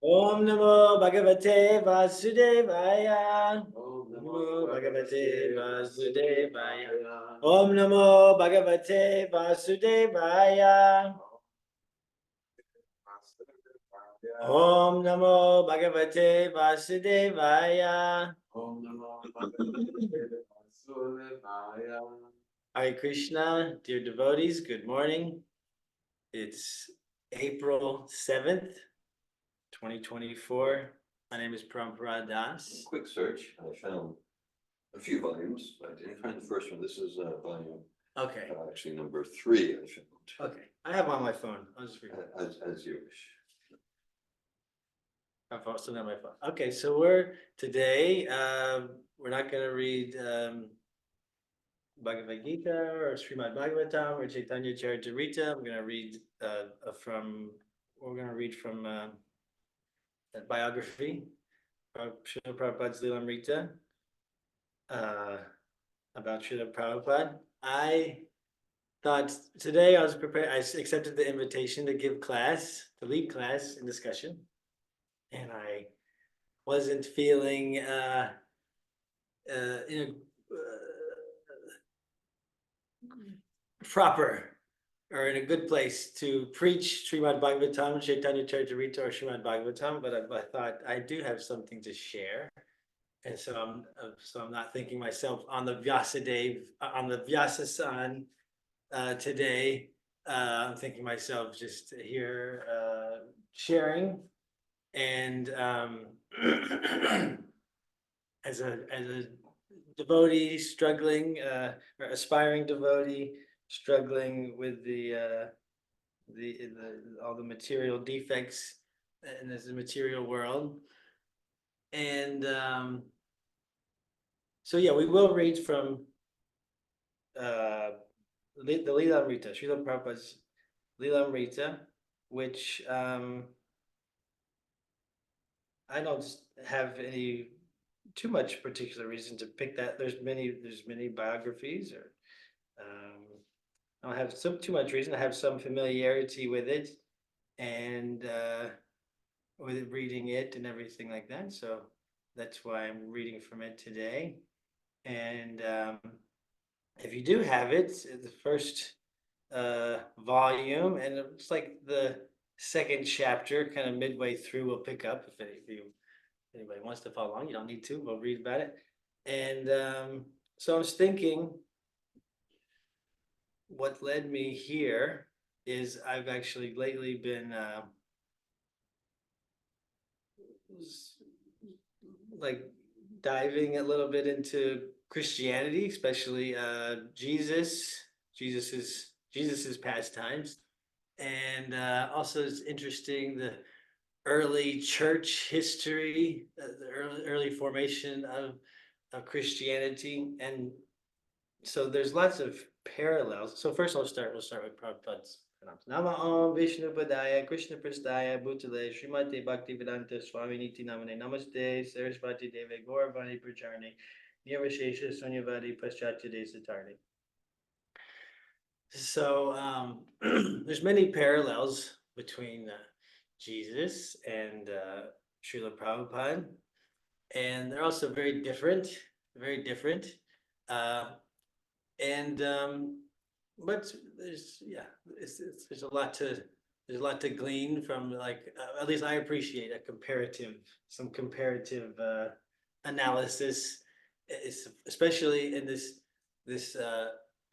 Om Namo Bhagavate Vasudevaya. Om Namo Bhagavate Vasudevaya. Om Namo Bhagavate Vasudevaya. Om Namo Bhagavate Vasudevaya. Om Namo Bhagavate Vasudevaya. Hare Krishna, dear devotees, good morning. It's April 7th, 2024. My name is Parampara Das. Quick search, I found a few volumes. I didn't find the first one. This is volume, Okay, actually number 3, I found, okay. I have on my phone. I'll just read it. as you wish. My phone, still not my phone. Okay, so we're today, we're not gonna read Bhagavad Gita or Srimad Bhagavatam or Chaitanya Charitamrita. I'm gonna read we're gonna read from a biography of Srila Prabhupada's Lilamrita uh, about Srila Prabhupada. I thought today I was prepared. I accepted the invitation to give class, to lead class in discussion, and I wasn't feeling you know proper or in a good place to preach Srimad Bhagavatam, Chaitanya Charitamrita, or Srimad Bhagavatam, but I thought I do have something to share, and so I'm not thinking myself on the Vyasadeva, on the Vyasasan today. I'm thinking myself just here sharing, and as a devotee struggling, or aspiring devotee struggling with the all the material defects in this material world. And so yeah, we will read from uh, the Lilamrita, Srila Prabhupada's Lilamrita, which I don't have any too much particular reason to pick that. There's many biographies, or I don't have too much reason. I have some familiarity with it, and with reading it and everything like that. So that's why I'm reading from it today. And if you do have it, the first volume, and it's like the second chapter, kind of midway through, we'll pick up if anybody wants to follow along. You don't need to. We'll read about it. And so I was thinking, what led me here is I've actually lately been like diving a little bit into Christianity, especially Jesus's pastimes, and also it's interesting the early church history, the early formation of Christianity, and so there's lots of parallels. So first we'll start with Prabhupada's pronouns. Nama Om Vishnu Padaya Krishna Prastaya Bhutale Srimate Bhaktivedanta Swami Niti Namane Namaste Sarasvati Deve Gauravani Pracharne Nirvashesha Sunyavadi Paschatya Satarne. So there's many parallels between Jesus and Srila Prabhupada, and they're also very different, very different. Uh, and but there's a lot to glean from, like, at least I appreciate some comparative analysis, especially in this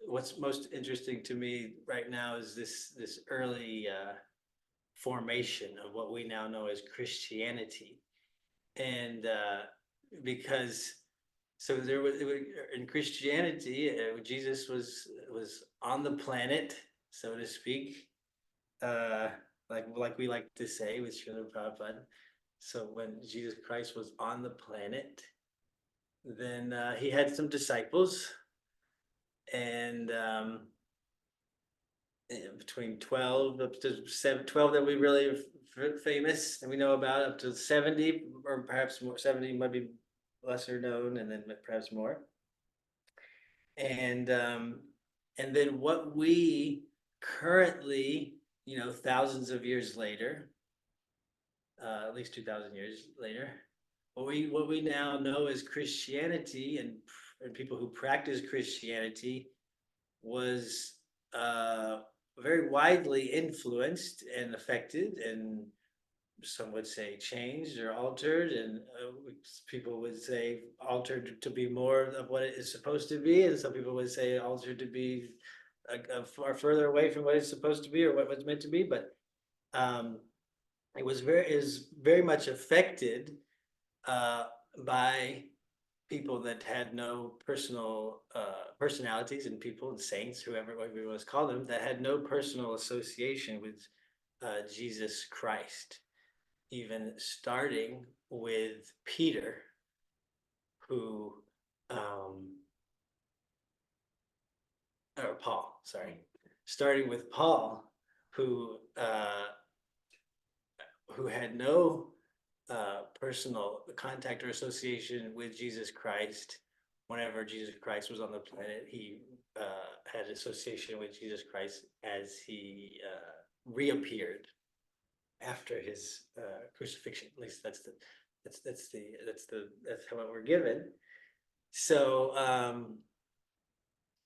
what's most interesting to me right now is this early formation of what we now know as Christianity, and because so in Christianity, Jesus was on the planet, so to speak, uh, like we like to say with Srila Prabhupada. So when Jesus Christ was on the planet, then he had some disciples, and between 12 up to 12 that we really famous and we know about, up to 70, or perhaps more. 70 might be lesser known, and then perhaps more. And then what we currently, thousands of years later, at least 2,000 years later. What we now know as Christianity, and people who practice Christianity, was very widely influenced and affected, and some would say changed or altered, and people would say altered to be more of what it is supposed to be, and some people would say altered to be far further away from what it's supposed to be or what was meant to be. But um, it was very is very much affected uh, by people that had no personal personalities, and people and saints, whoever we want to call them, that had no personal association with Jesus Christ, even starting with Peter, who or Paul, sorry, starting with Paul, who who had no personal contact or association with Jesus Christ. Whenever Jesus Christ was on the planet, he had association with Jesus Christ as he reappeared after his crucifixion. At least that's how we're given. So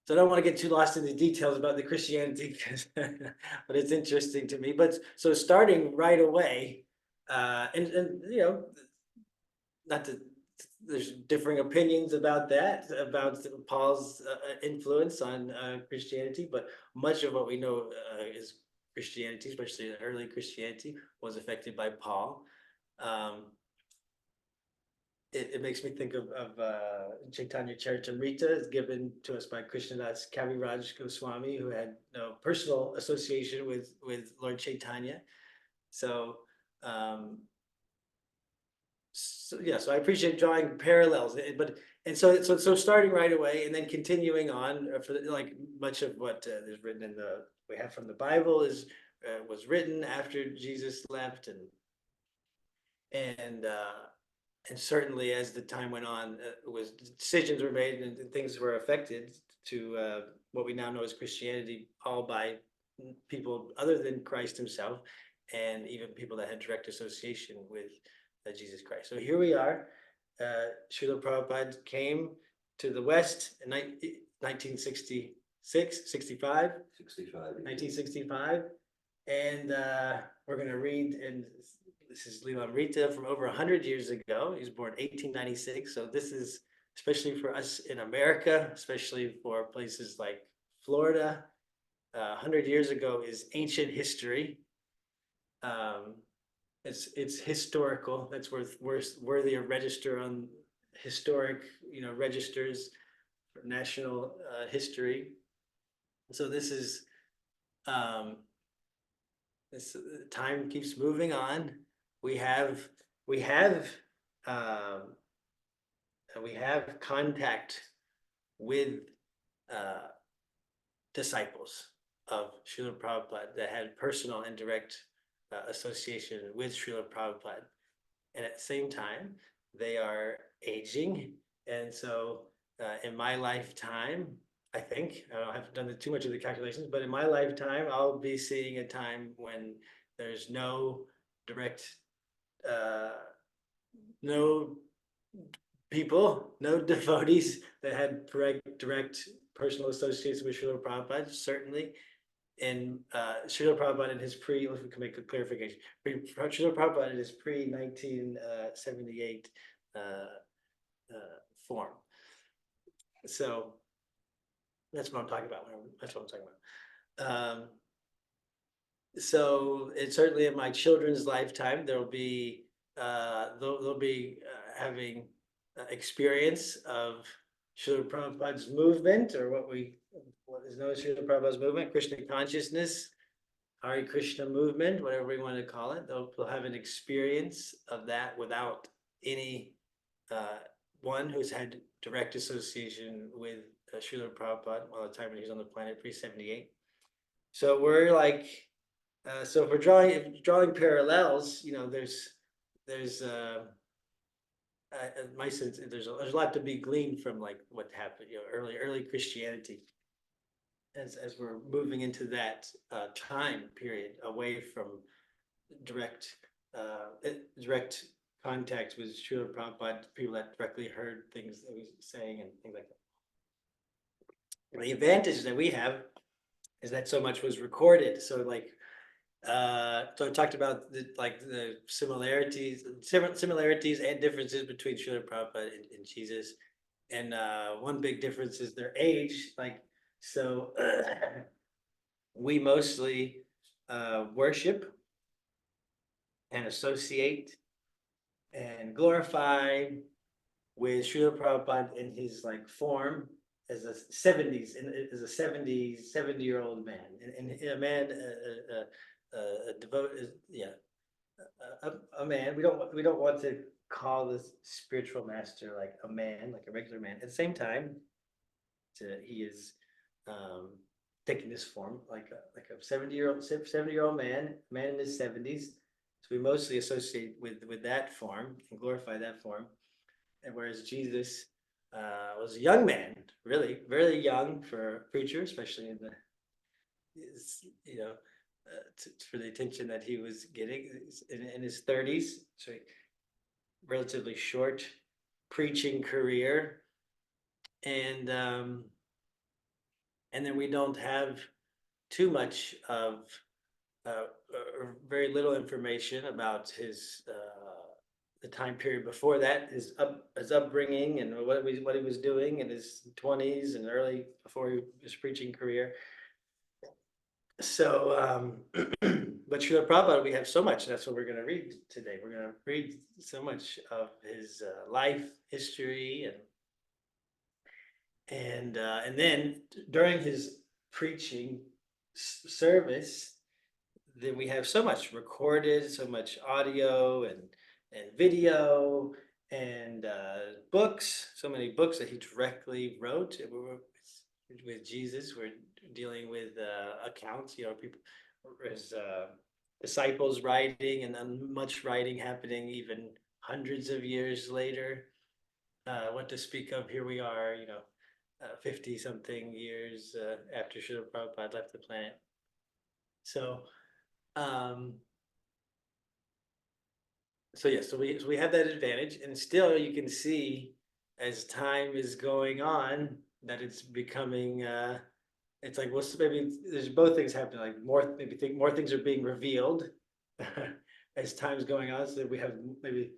so I don't want to get too lost in the details about the Christianity, because, but it's interesting to me. But so starting right away, and you know, not to, there's differing opinions about that, about Paul's influence on Christianity, but much of what we know is Christianity, especially the early Christianity, was affected by Paul. Um, it makes me think of Chaitanya Charitamrita, is given to us by Krishnadas Kaviraj Goswami, who had no personal association with Lord Chaitanya. So so yeah, so I appreciate drawing parallels, but and so starting right away and then continuing on for like much of what is written in the we have from the Bible is was written after Jesus left, and and certainly as the time went on, was decisions were made and things were affected to what we now know as Christianity, all by people other than Christ himself, and even people that had direct association with Jesus Christ. So here we are. Srila Prabhupada came to the West in 1966, 65, 65. 1965. And we're going to read, and this is Lilamrita from over 100 years ago. He was born 1896. So this is, especially for us in America, especially for places like Florida, 100 years ago is ancient history. Um, it's historical. That's worthy of register on historic, registers for national history. So this is um, this time keeps moving on. We have we have um, we have contact with uh, disciples of Srila Prabhupada that had personal and direct association with Srila Prabhupada. And at the same time, they are aging. And so in my lifetime, I think, I haven't done too much of the calculations, but in my lifetime, I'll be seeing a time when there's no direct, uh, no people, no devotees that had direct personal associations with Srila Prabhupada, certainly. And Srila Prabhupada in his if we can make a clarification, Srila Prabhupada in his pre-1978 form. So that's what I'm talking about. That's what I'm talking about. So it's certainly in my children's lifetime, they'll be they'll be having experience of Srila Prabhupada's movement, or what is known as Srila Prabhupada's movement, Krishna consciousness, Hare Krishna movement, whatever we want to call it. They'll have an experience of that without any one who's had direct association with Srila Prabhupada while the time when he was on the planet pre-78. So we're like, so if we're drawing parallels, there's my sense there's a lot to be gleaned from like what happened, early Christianity, as we're moving into that time period away from direct direct contact with Srila Prabhupada, people that directly heard things that he was saying and things like that. The advantage that we have is that so much was recorded. So like, so I talked about the similarities and differences between Srila Prabhupada and Jesus. And one big difference is their age. Like, so we mostly worship and associate and glorify with Srila Prabhupada in his like form as a seventies, as a 70-year-old man, and a man, a devote, yeah, a man. We don't want to call this spiritual master like a man, like a regular man. At the same time, he is um, taking this form like a 70-year-old man in his 70s. So we mostly associate with that form and glorify that form. And whereas Jesus was a young man, really, very young for a preacher, especially in the, you know, for the attention that he was getting in his 30s. So relatively short preaching career, and and then we don't have too much of or very little information about his the time period before that, his upbringing and what he was doing in his 20s and early before his preaching career. So, but Srila Prabhupada, we have so much. That's what we're going to read today. We're going to read so much of his life history, and then during his preaching service, then we have so much recorded, so much audio and video and books, so many books that he directly wrote. With Jesus, we're dealing with accounts, people, his disciples writing, and then much writing happening even hundreds of years later. What to speak of, here we are, 50 something years after Srila Prabhupada left the planet. So, um, so we have that advantage, and still you can see as time is going on that it's becoming it's like, well, maybe there's both things happening, like more things are being revealed as time's going on, so we have maybe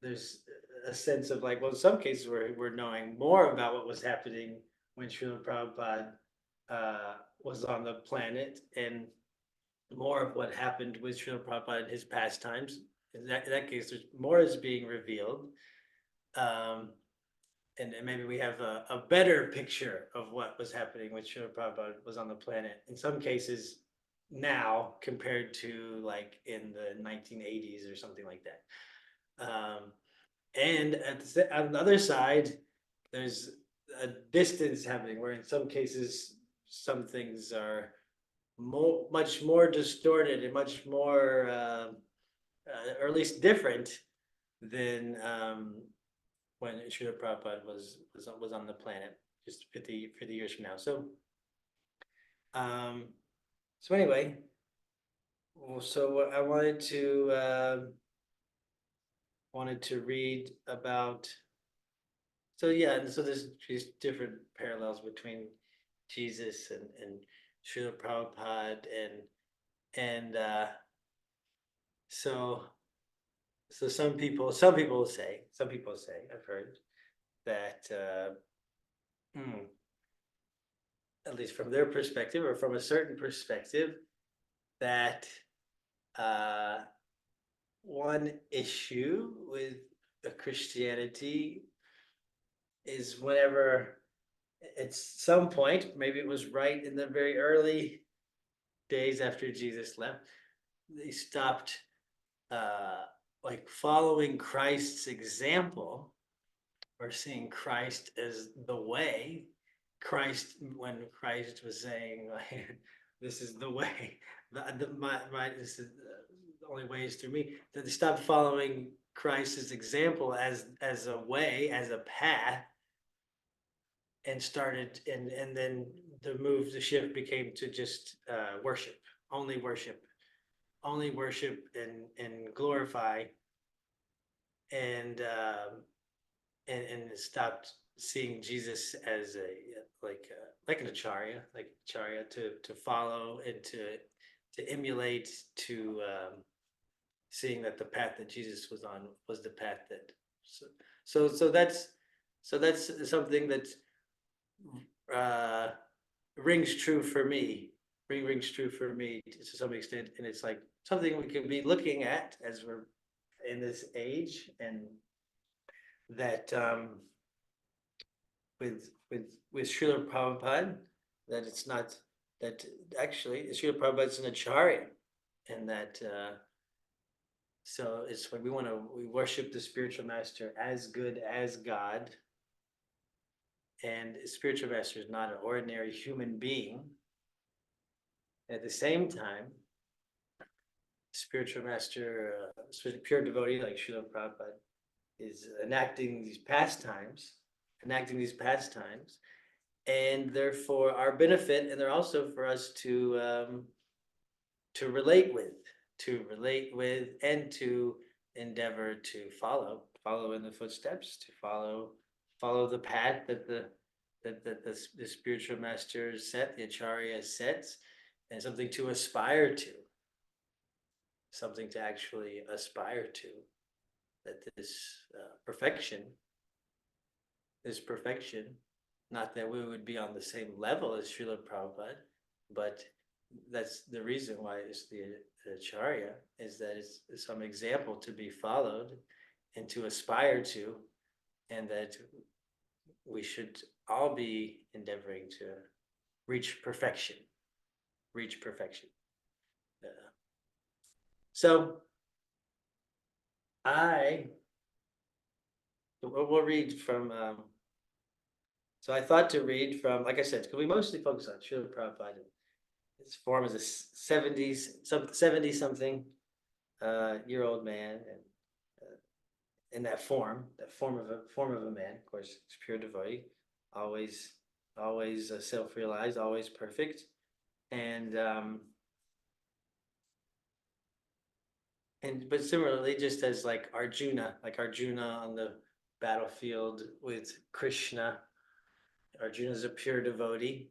there's a sense of like, well, in some cases we're knowing more about what was happening when Srila Prabhupada was on the planet, and more of what happened with Srila Prabhupada in his pastimes. In that case, there's more is being revealed. Um, and maybe we have a better picture of what was happening when Srila Prabhupada was on the planet. In some cases now compared to like in the 1980s or something like that. And on the other side, there's a distance happening where in some cases, some things are much more distorted and much more, or at least different than when Srila Prabhupada was on the planet just 50 years from now. So, um, so anyway, so I wanted to read about. So yeah, and so there's these different parallels between Jesus and Srila Prabhupada, and so some people say, I've heard that at least from their perspective or from a certain perspective, that uh, one issue with Christianity is whenever at some point, maybe it was right in the very early days after Jesus left, they stopped like following Christ's example or seeing Christ as the way. When Christ was saying, like, "This is the way, this is the only way is through me," that they stopped following Christ's example as a way, as a path, and started, and then the shift became to just worship, only worship, only worship and glorify and stopped seeing Jesus as a like an acharya to follow and to emulate, to seeing that the path that Jesus was on was the path that so so that's something that uh rings true for me, rings true for me to some extent, and it's like something we could be looking at as we're in this age, and that with Srila Prabhupada, that it's not that actually Srila Prabhupada's an acharya, and that so it's when we worship the spiritual master as good as God, and spiritual master is not an ordinary human being. At the same time, spiritual master, pure devotee like Srila Prabhupada is enacting these pastimes, and therefore our benefit, and they're also for us to relate with, and to endeavor to follow in the footsteps, to follow the path that the spiritual master set, the acharya sets, and something to actually aspire to, that this perfection, not that we would be on the same level as Srila Prabhupada, but that's the reason why it's the Acharya, is that it's some example to be followed and to aspire to, and that we should all be endeavoring to reach perfection, reach perfection. So we'll read from, so I thought to read from, like I said, because we mostly focus on Srila Prabhupada. His form is a 70 something year old man, and in that form of a man, of course, it's pure devotee, always self-realized, always perfect, and but similarly, just as like Arjuna on the battlefield with Krishna, Arjuna is a pure devotee,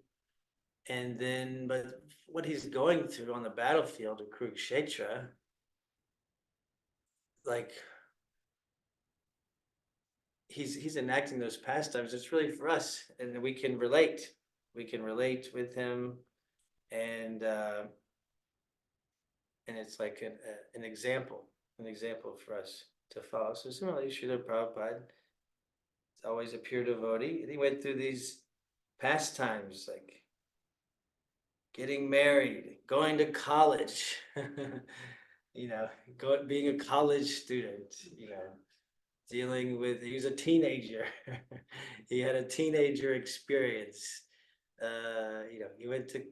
and then but what he's going through on the battlefield of Kurukshetra, like he's enacting those pastimes. It's really for us, and we can relate. We can relate with him, and it's like an example, for us to follow. So similarly, Srila Prabhupada is always a pure devotee, and he went through these pastimes like getting married, going to college, being a college student, dealing with, he was a teenager. He had a teenager experience. Went to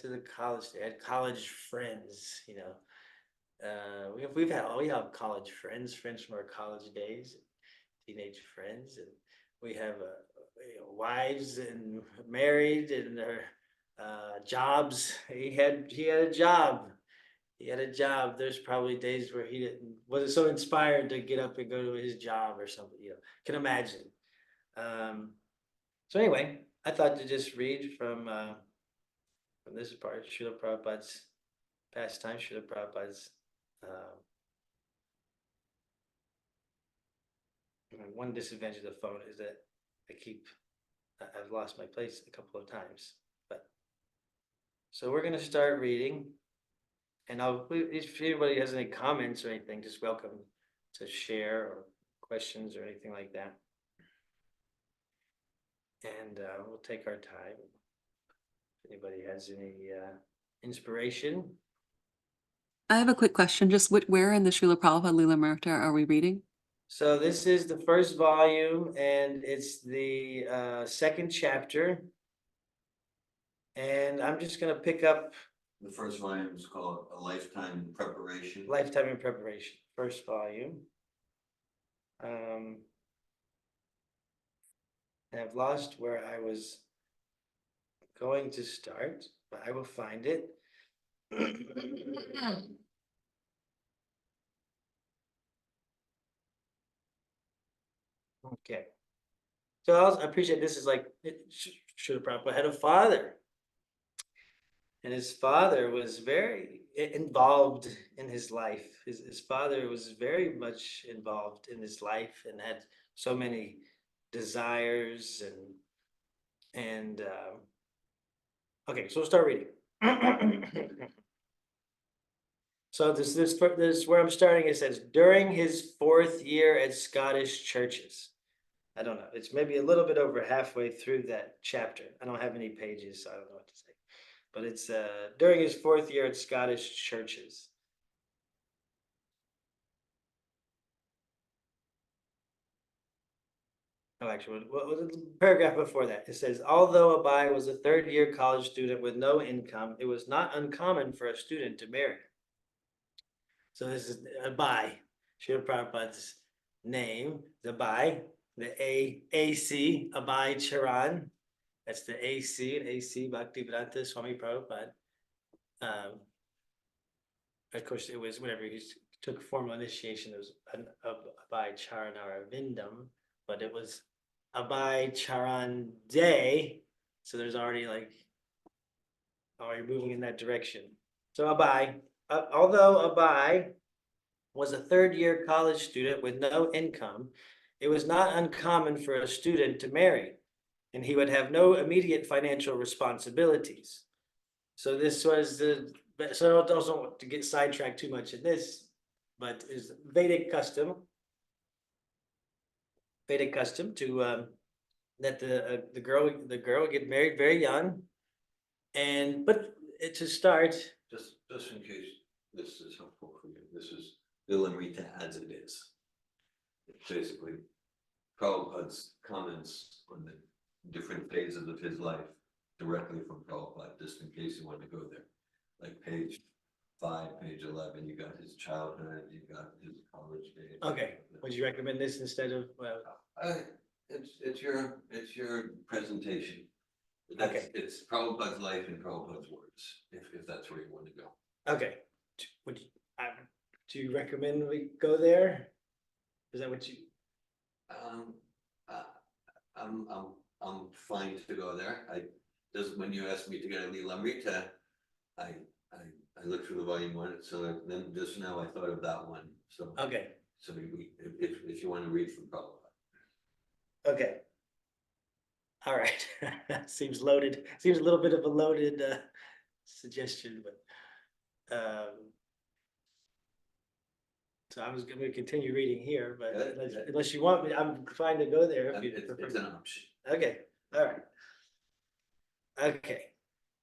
the college, they had college friends, we have college friends from our college days, teenage friends, and we have wives and married, and their jobs. He had a job. There's probably days where he wasn't so inspired to get up and go to his job or something. Can imagine. So anyway, I thought to just read from this part, Srila Prabhupada's pastime, Srila Prabhupada's. One disadvantage of the phone is that I've lost my place a couple of times. But so we're gonna start reading, and if anybody has any comments or anything, just welcome to share, or questions or anything like that. And we'll take our time. If anybody has any inspiration. I have a quick question. Just where in the Srila Prabhupada Lilamrita are we reading? So this is the first volume, and it's the second chapter. And I'm just gonna pick up. The first volume is called A Lifetime in Preparation. Lifetime in Preparation, first volume. I've lost where I was going to start, but I will find it. Okay. So I appreciate this is like, Srila Prabhupada had a father. And his father was very involved in his life. His father was very much involved in his life and had so many desires and okay, so we'll start reading. So this is where I'm starting. It says during his 4th year at Scottish churches. I don't know. It's maybe a little bit over halfway through that chapter. I don't have any pages, so I don't know what to say. But it's during his 4th year at Scottish churches. Oh, actually, the paragraph before that, it says, although Abai was a 3rd-year college student with no income, it was not uncommon for a student to marry. So this is Abai, Srila Prabhupada's name, the Abai, the AC, Abai Charan. That's the AC and AC Bhaktivedanta Swami Prabhupada. Of course, it was whenever he took formal initiation, it was Abai Charan Aravindam, but it was Abai Charan Day. So there's already moving in that direction. So Abai, although Abai was a 3rd-year college student with no income, it was not uncommon for a student to marry, and he would have no immediate financial responsibilities. So this was so I don't want to get sidetracked too much in this, but is Vedic custom to that the girl would get married very young, and but to start. Just in case this is helpful for you, this is Vilamrita as it is. It's basically Prabhupada's comments on the different phases of his life directly from Prabhupada, just in case you want to go there. Like page 5, page 11, you got his childhood, you got his college days. Okay, would you recommend this instead of, It's your presentation. Okay. It's Prabhupada's life in Prabhupada's words, if that's where you want to go. okay, would you, do you recommend we go there? Is that what you, Um, I'm fine to go there. When you asked me to get a Lilamrita, I looked through the volume 1, so then just now I thought of that one, so. okay, So if you want to read from Prabhupada. okay. All right, seems loaded, seems a little bit of a loaded suggestion, but so I was gonna continue reading here, but unless you want me, I'm fine to go there if you It's prefer. an option. Okay, all right. Okay,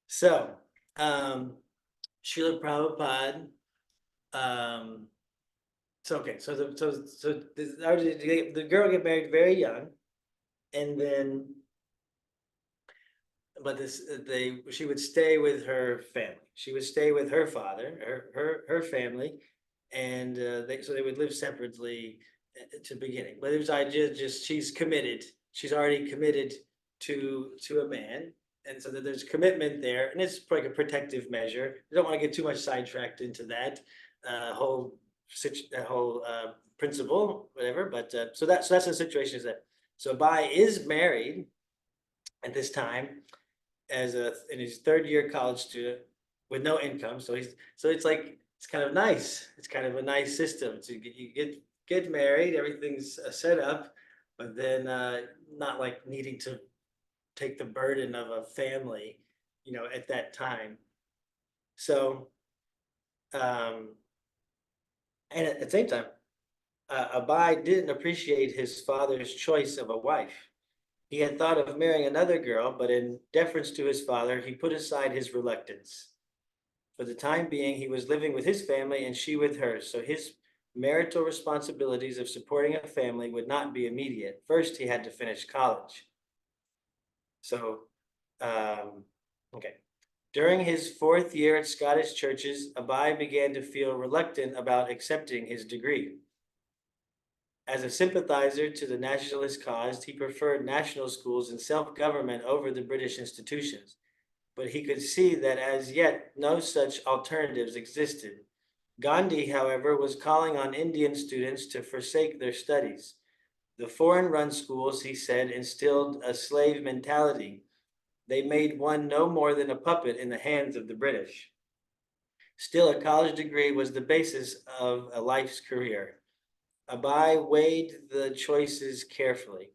so, Srila Prabhupada, so, okay, so the girl get married very young, and then, but she would stay with her family. She would stay with her father, her family, and so they would live separately to beginning. But it was idea just she's committed. She's already committed to a man, and so that there's commitment there, and it's like a protective measure. I don't want to get too much sidetracked into that whole principle, whatever. But so that's the situation. Is that so? Bai is married at this time in his 3rd-year college student with no income. So it's like it's kind of nice. It's kind of a nice system to get married. Everything's set up, but then not like needing to take the burden of a family, at that time. So, and at the same time, Abai didn't appreciate his father's choice of a wife. He had thought of marrying another girl, but in deference to his father, he put aside his reluctance. For the time being, he was living with his family and she with hers, so his marital responsibilities of supporting a family would not be immediate. First, he had to finish college. So, okay. During his 4th year at Scottish churches, Abai began to feel reluctant about accepting his degree. As a sympathizer to the nationalist cause, he preferred national schools and self-government over the British institutions. but he could see that as yet no such alternatives existed. Gandhi, however, was calling on Indian students to forsake their studies. The foreign-run schools, he said, instilled a slave mentality. They made one no more than a puppet in the hands of the British. Still, a college degree was the basis of a life's career. Abai weighed the choices carefully.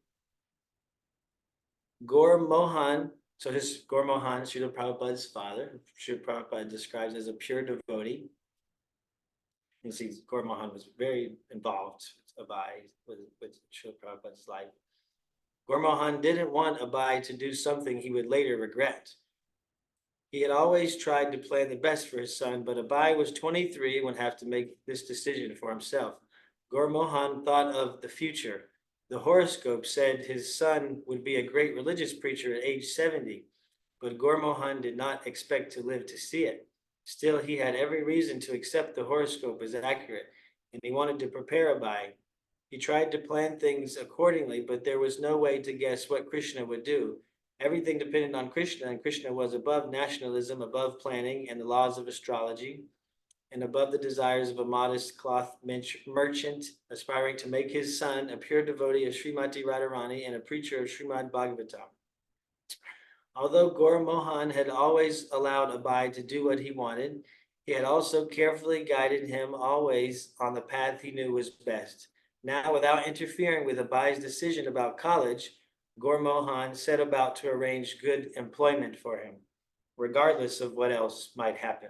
Gaur Mohan, so his Gaur Mohan, Srila Prabhupada's father, Srila Prabhupada describes as a pure devotee. You see, Gaur Mohan was very involved with Abai, with Srila Prabhupada's life. Gaur Mohan didn't want Abai to do something he would later regret. He had always tried to plan the best for his son, but Abai was 23 and would have to make this decision for himself. Gaur Mohan thought of the future. The horoscope said his son would be a great religious preacher at age 70, but Gaur Mohan did not expect to live to see it. Still, he had every reason to accept the horoscope as accurate, and he wanted to prepare Abai. He tried to plan things accordingly, but there was no way to guess what Krishna would do. Everything depended on Krishna, and Krishna was above nationalism, above planning and the laws of astrology, and above the desires of a modest cloth merchant aspiring to make his son a pure devotee of Srimati Radharani and a preacher of Srimad Bhagavatam. Although Gaur Mohan had always allowed Abai to do what he wanted, he had also carefully guided him always on the path he knew was best. Now, without interfering with Abai's decision about college, Gaur Mohan set about to arrange good employment for him, regardless of what else might happen.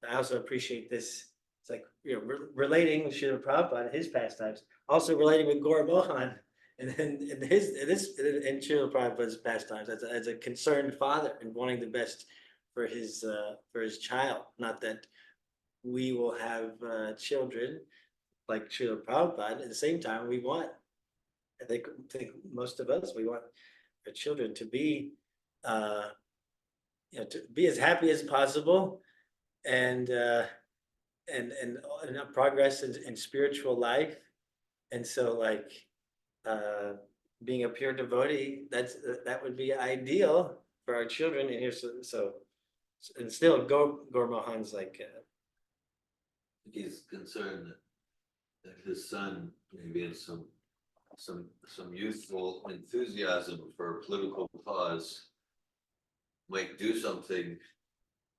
I also appreciate this. It's like, relating with Srila Prabhupada, his pastimes, also relating with Gaur Mohan and then in Srila Prabhupada's pastimes as a concerned father and wanting the best for his child. Not that we will have children like Srila Prabhupada. At the same time, I think most of us, we want our children to be, to be as happy as possible and progress in spiritual life. And so like being a pure devotee, that would be ideal for our children. And here's so and still Gaur Mohan's like He's concerned that his son maybe in some youthful enthusiasm for a political cause might do something,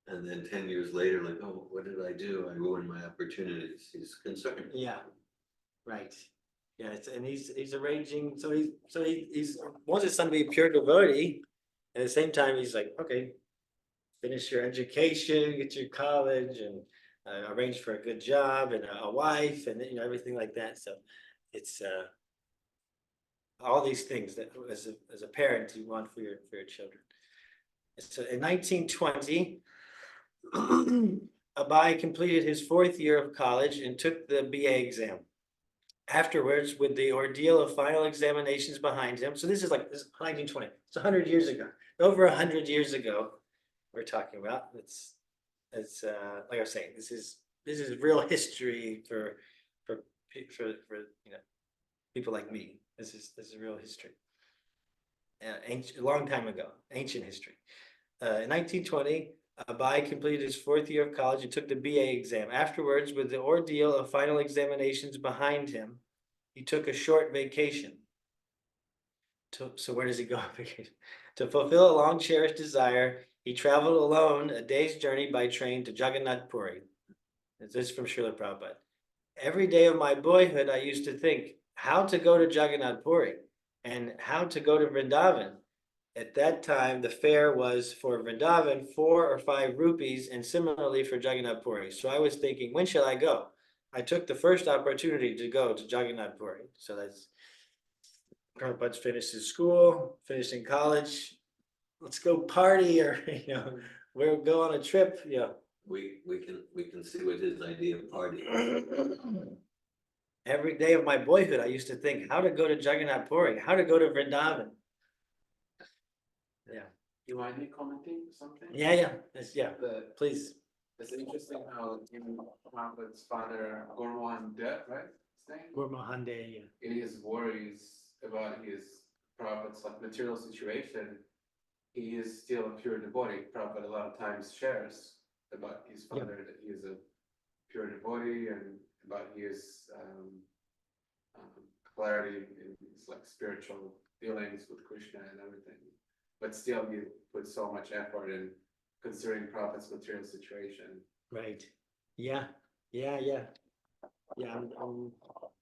and then 10 years later, like, oh, what did I do? I ruined my opportunities. He's concerned. yeah, right. Yeah, and he's arranging, so he's wants his son to be a pure devotee. At the same time, he's like, okay, finish your education, get your college, and arrange for a good job and a wife, and everything like that. So it's all these things that as a parent you want for your children. So in 1920, Abai completed his fourth year of college and took the BA exam. Afterwards, with the ordeal of final examinations behind him, so this is 1920. It's 100 years ago, over 100 years ago. We're talking about it's like I was saying, this is real history for people like me. This is real history. Ancient, a long time ago, ancient history. In 1920, Abai completed his fourth year of college and took the BA exam. Afterwards, with the ordeal of final examinations behind him, he took a short vacation. So where does he go on vacation? To fulfill a long cherished desire, he traveled alone a day's journey by train to Jagannath Puri. This is from Srila Prabhupada. Every day of my boyhood, I used to think how to go to Jagannath Puri and how to go to Vrindavan. At that time, the fare was for Vrindavan 4 or 5 rupees, and similarly for Jagannath Puri. So I was thinking, when shall I go? I took the first opportunity to go to Jagannath Puri. So that's Prabhupada's finished his school, finishing college. Let's go party, or we'll go on a trip. We can see what his idea of party. Every day of my boyhood, I used to think how to go to Jagannath Puri, how to go to Vrindavan. Yeah. You mind me commenting something? Yeah. Please. It's interesting how Muhammad's father, Gorwan Dev, right? His name? Gaur Mohan Day, In his worries about his prophet's material situation, he is still a pure devotee. Prabhupada a lot of times shares about his Yeah. father, that he is a pure devotee, and about his clarity in his like spiritual dealings with Krishna and everything. But still, he put so much effort in considering Prabhupada's material situation. Right. Yeah, yeah. I'm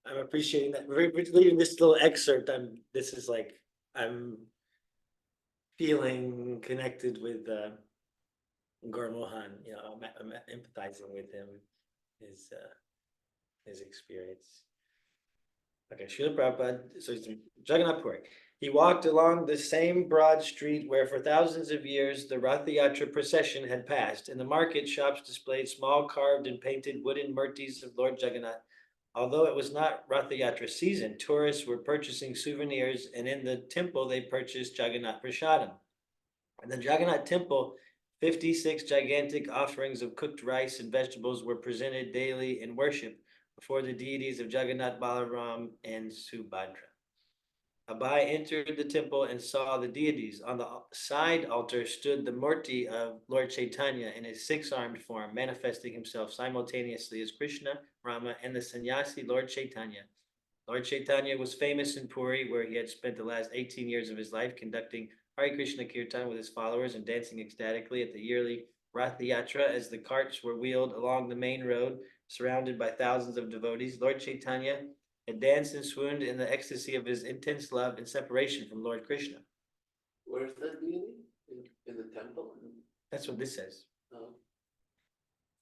appreciating that. Reading this little excerpt, this is like, I'm feeling connected with, Gaur Mohan, I'm empathizing with him, his, his experience. Okay, Srila Prabhupada, so he's in Jagannath Puri. He walked along the same broad street where for thousands of years the Rath Yatra procession had passed. In the market, shops displayed small carved and painted wooden murtis of Lord Jagannath. Although it was not Rath Yatra season, tourists were purchasing souvenirs, and in the temple they purchased Jagannath Prasadam. In the Jagannath temple, 56 gigantic offerings of cooked rice and vegetables were presented daily in worship before the deities of Jagannath, Balaram, and Subhadra. Abai entered the temple and saw the deities. On the side altar stood the Murti of Lord Chaitanya in his six-armed form, manifesting himself simultaneously as Krishna, Rama, and the sannyasi Lord Chaitanya. Lord Chaitanya was famous in Puri, where he had spent the last 18 years of his life conducting Hare Krishna Kirtan with his followers and dancing ecstatically at the yearly Rath Yatra as the carts were wheeled along the main road, surrounded by thousands of devotees. Lord Chaitanya had danced and swooned in the ecstasy of his intense love and separation from Lord Krishna. Where's that deity? In the temple? That's what this says Oh,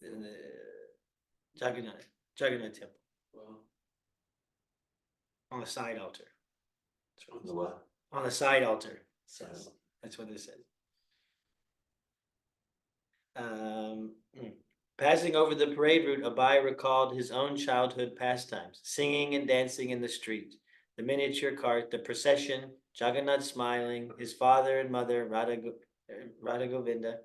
in the Jagannath temple well, on the side altar. On the what? On the side altar. Says that's what this says. Passing over the parade route, Abai recalled his own childhood pastimes, singing and dancing in the street, the miniature cart, the procession, Jagannath smiling, his father and mother, Radha Govinda.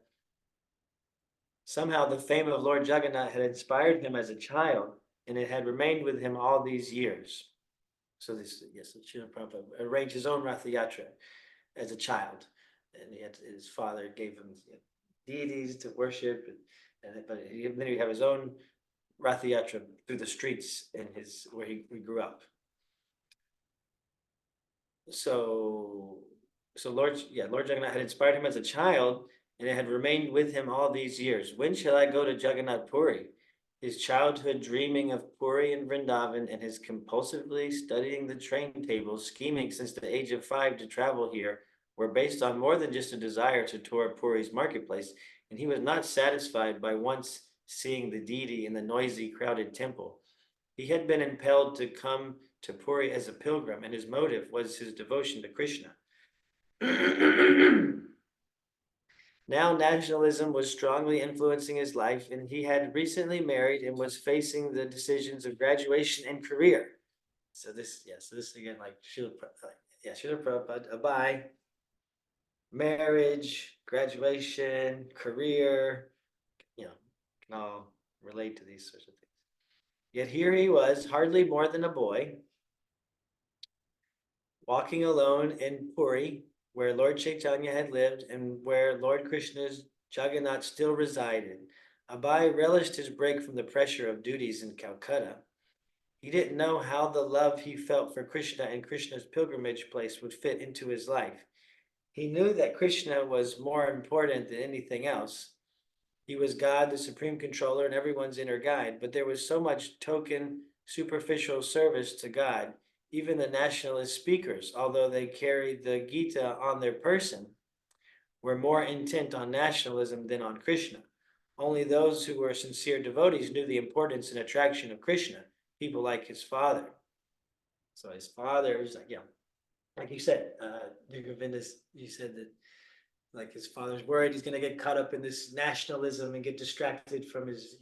Somehow the fame of Lord Jagannath had inspired him as a child, and it had remained with him all these years. So this, yes, Srila Prabhupada arranged his own Rath Yatra as a child, and his father gave him deities to worship, but then he have his own Rath Yatra through the streets in his where he grew up. So Lord Jagannath had inspired him as a child, and it had remained with him all these years. When shall I go to Jagannath Puri? His childhood dreaming of Puri and Vrindavan, and his compulsively studying the train tables, scheming since the age of 5 to travel here, were based on more than just a desire to tour Puri's marketplace, and he was not satisfied by once seeing the deity in the noisy, crowded temple. He had been impelled to come to Puri as a pilgrim, and his motive was his devotion to Krishna. Now nationalism was strongly influencing his life, and he had recently married and was facing the decisions of graduation and career. So this again, like Srila Prabhupada, Abai, marriage, graduation, career, can all relate to these sorts of things. Yet here he was, hardly more than a boy, walking alone in Puri, where Lord Chaitanya had lived and where Lord Krishna's Jagannath still resided. Abai relished his break from the pressure of duties in Calcutta. He didn't know how the love he felt for Krishna and Krishna's pilgrimage place would fit into his life. He knew that Krishna was more important than anything else. He was God, the supreme controller, and everyone's inner guide, but there was so much token, superficial service to God. Even the nationalist speakers, although they carried the Gita on their person, were more intent on nationalism than on Krishna. Only those who were sincere devotees knew the importance and attraction of Krishna, people like his father. So his father was like you said, you said that like his father's worried he's going to get caught up in this nationalism and get distracted from his,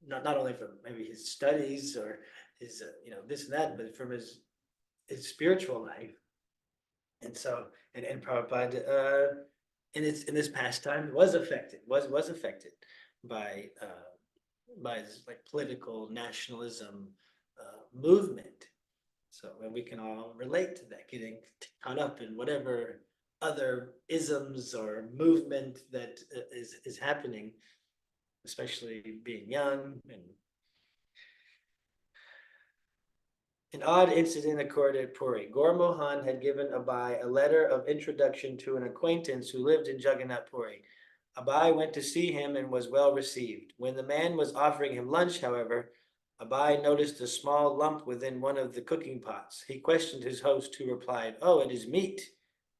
not only from maybe his studies or his, this and that, but from his spiritual life. And so, and Prabhupada, in this pastime was affected by this like political nationalism movement. So, and we can all relate to that, getting caught up in whatever other isms or movement that is happening, especially being young. And an odd incident occurred at Puri. Gaur Mohan had given Abai a letter of introduction to an acquaintance who lived in Jagannath Puri. Abai went to see him and was well received. When the man was offering him lunch, however, Abai noticed a small lump within one of the cooking pots. He questioned his host, who replied, "Oh, it is meat."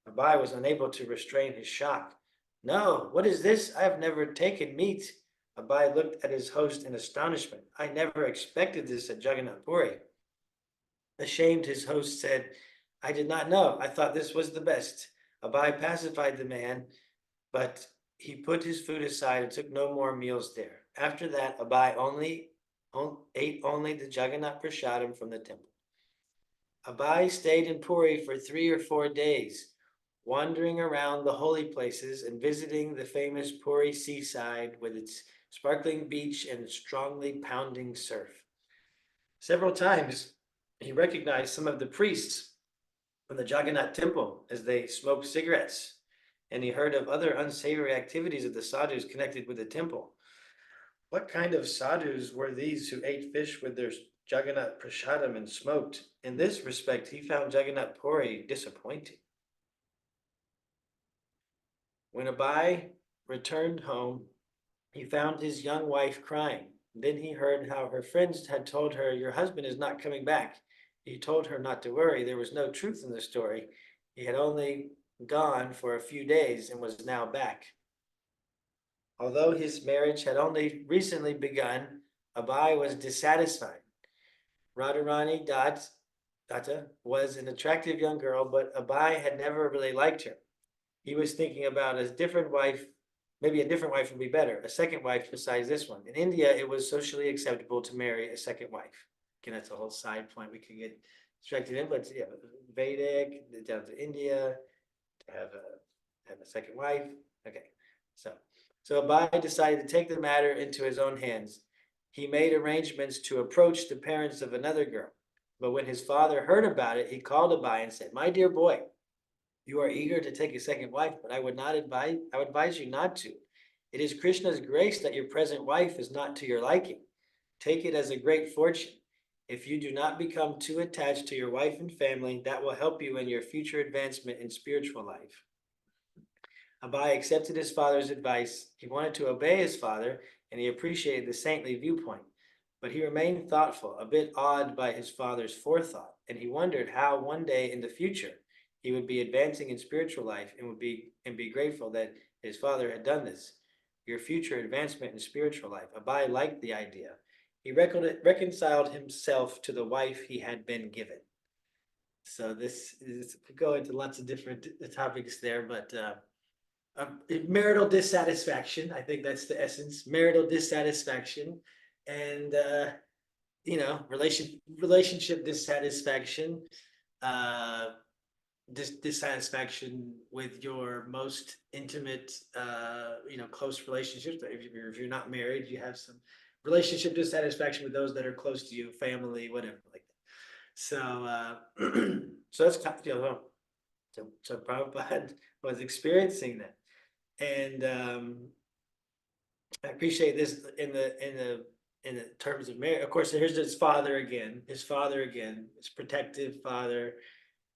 Abai was unable to restrain his shock. "No, what is this? I have never taken meat." Abai looked at his host in astonishment. "I never expected this at Jagannath Puri." Ashamed, his host said, "I did not know. I thought this was the best." Abai pacified the man, but he put his food aside and took no more meals there. After that, Abai ate only the Jagannath Prasadam from the temple. Abai stayed in Puri for 3 or 4 days, wandering around the holy places and visiting the famous Puri seaside with its sparkling beach and strongly pounding surf. Several times, he recognized some of the priests from the Jagannath temple as they smoked cigarettes, and he heard of other unsavory activities of the sadhus connected with the temple. What kind of sadhus were these who ate fish with their Jagannath prasadam and smoked? In this respect, he found Jagannath Puri disappointing. When Abai returned home, he found his young wife crying. Then he heard how her friends had told her, "Your husband is not coming back." He told her not to worry. There was no truth in the story. He had only gone for a few days and was now back. Although his marriage had only recently begun, Abai was dissatisfied. Radharani Datta was an attractive young girl, but Abai had never really liked her. He was thinking about a different wife. Maybe a different wife would be better, a second wife besides this one. In India, it was socially acceptable to marry a second wife. Again, that's a whole side point we could get distracted in, but yeah, Vedic, down to India, to have a second wife. Okay, so Abai decided to take the matter into his own hands. He made arrangements to approach the parents of another girl. But when his father heard about it, he called Abai and said, "My dear boy, you are eager to take a second wife, but I would advise you not to. It is Krishna's grace that your present wife is not to your liking. Take it as a great fortune. If you do not become too attached to your wife and family, that will help you in your future advancement in spiritual life." Abai accepted his father's advice. He wanted to obey his father, and he appreciated the saintly viewpoint. But he remained thoughtful, a bit awed by his father's forethought, and he wondered how one day in the future he would be advancing in spiritual life and be grateful that his father had done this. Your future advancement in spiritual life. Abai liked the idea. He reconciled himself to the wife he had been given. So this is, we go into lots of different topics there, but marital dissatisfaction. I think that's the essence. Marital dissatisfaction, and relationship dissatisfaction. Uh, dissatisfaction with your most intimate, close relationships. If you're not married, you have some relationship dissatisfaction with those that are close to you, family, whatever, like that. So, so that's kind of, so Prabhupada was experiencing that. And I appreciate this in the terms of marriage. Of course, here's his father again, his protective father,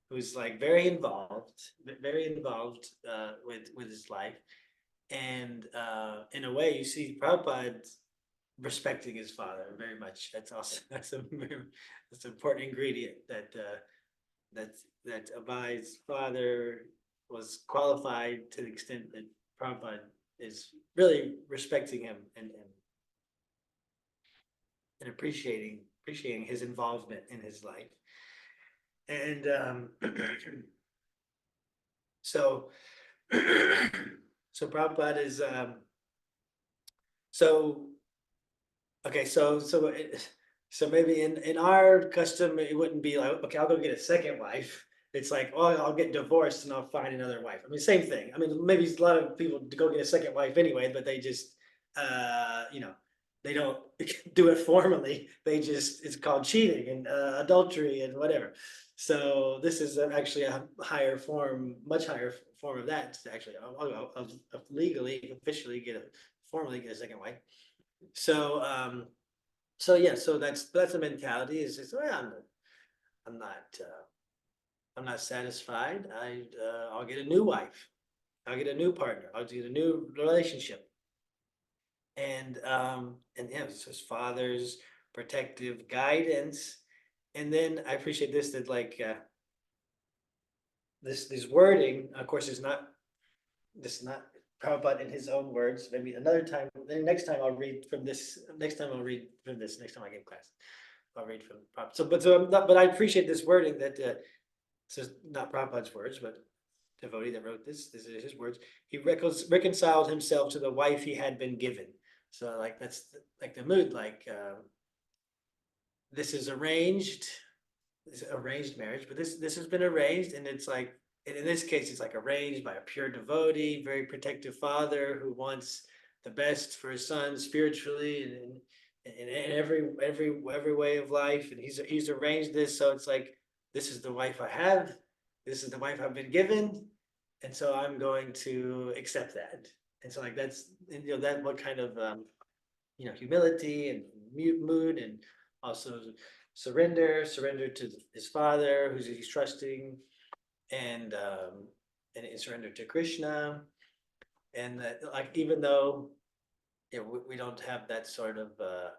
who's like very involved with his life. And in a way, you see Prabhupada respecting his father very much. That's also that's an important ingredient that Abai's father was qualified to the extent that Prabhupada is really respecting him and appreciating his involvement in his life. And so so Prabhupada is so okay, so maybe in our custom, it wouldn't be like, okay, I'll go get a second wife. It's like, oh, I'll get divorced and I'll find another wife. I mean, same thing. I mean, maybe a lot of people go get a second wife anyway, but they just, they don't do it formally. It's called cheating and adultery and whatever. So this is actually a higher form, much higher form of that, to actually, legally, officially formally get a second wife. So, so yeah, so that's the mentality is just, well, I'm not, I'm not satisfied. I'll get a new wife. I'll get a new partner. I'll get a new relationship. And yeah, it's his father's protective guidance. And then I appreciate this, that like, this wording, of course, is not, this is not Prabhupada in his own words. Maybe another time, then next time I'll read from this, next time I'll read from this, next time I give class. I'll read from Prabhupada. So I'm not, but I appreciate this wording that, this is not Prabhupada's words, but devotee that wrote this is his words. He reconciled himself to the wife he had been given. So like, that's like the mood, like, this is arranged, this arranged marriage, but this has been arranged, and it's like, and in this case, it's like arranged by a pure devotee, very protective father who wants the best for his son spiritually and in every way of life, and he's arranged this, so it's like, this is the wife I have, this is the wife I've been given, and so I'm going to accept that. And so like that's, and, that what kind of humility and mood, and also surrender to his father, who's he's trusting, and surrender to Krishna, and that, like, even though we don't have that sort of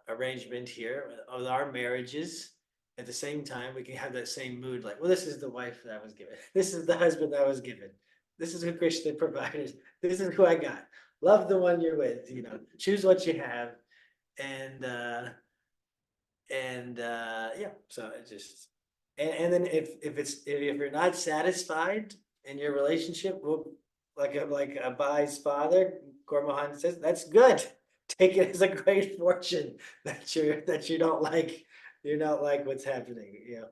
arrangement here of our marriages, at the same time we can have that same mood, like, well, this is the wife that I was given, this is the husband that I was given, this is who Krishna provided, this is who I got, love the one you're with, choose what you have, and yeah, so it just, and then if you're not satisfied in your relationship, well, like Abai's father, Gormahan says, that's good. Take it as a great fortune that you don't like, you're not like what's happening,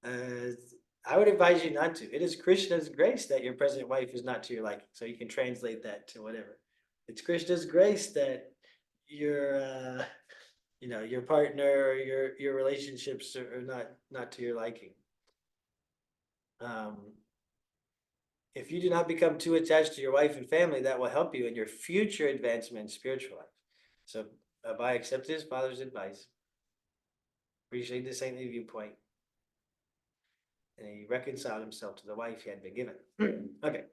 I would advise you not to. It is Krishna's grace that your present wife is not to your liking. So you can translate that to whatever. It's Krishna's grace that your your partner, your relationships are not to your liking. If you do not become too attached to your wife and family, that will help you in your future advancement in spiritual life. So Abai accepted his father's advice, appreciated the saintly viewpoint, and he reconciled himself to the wife he had been given. Okay,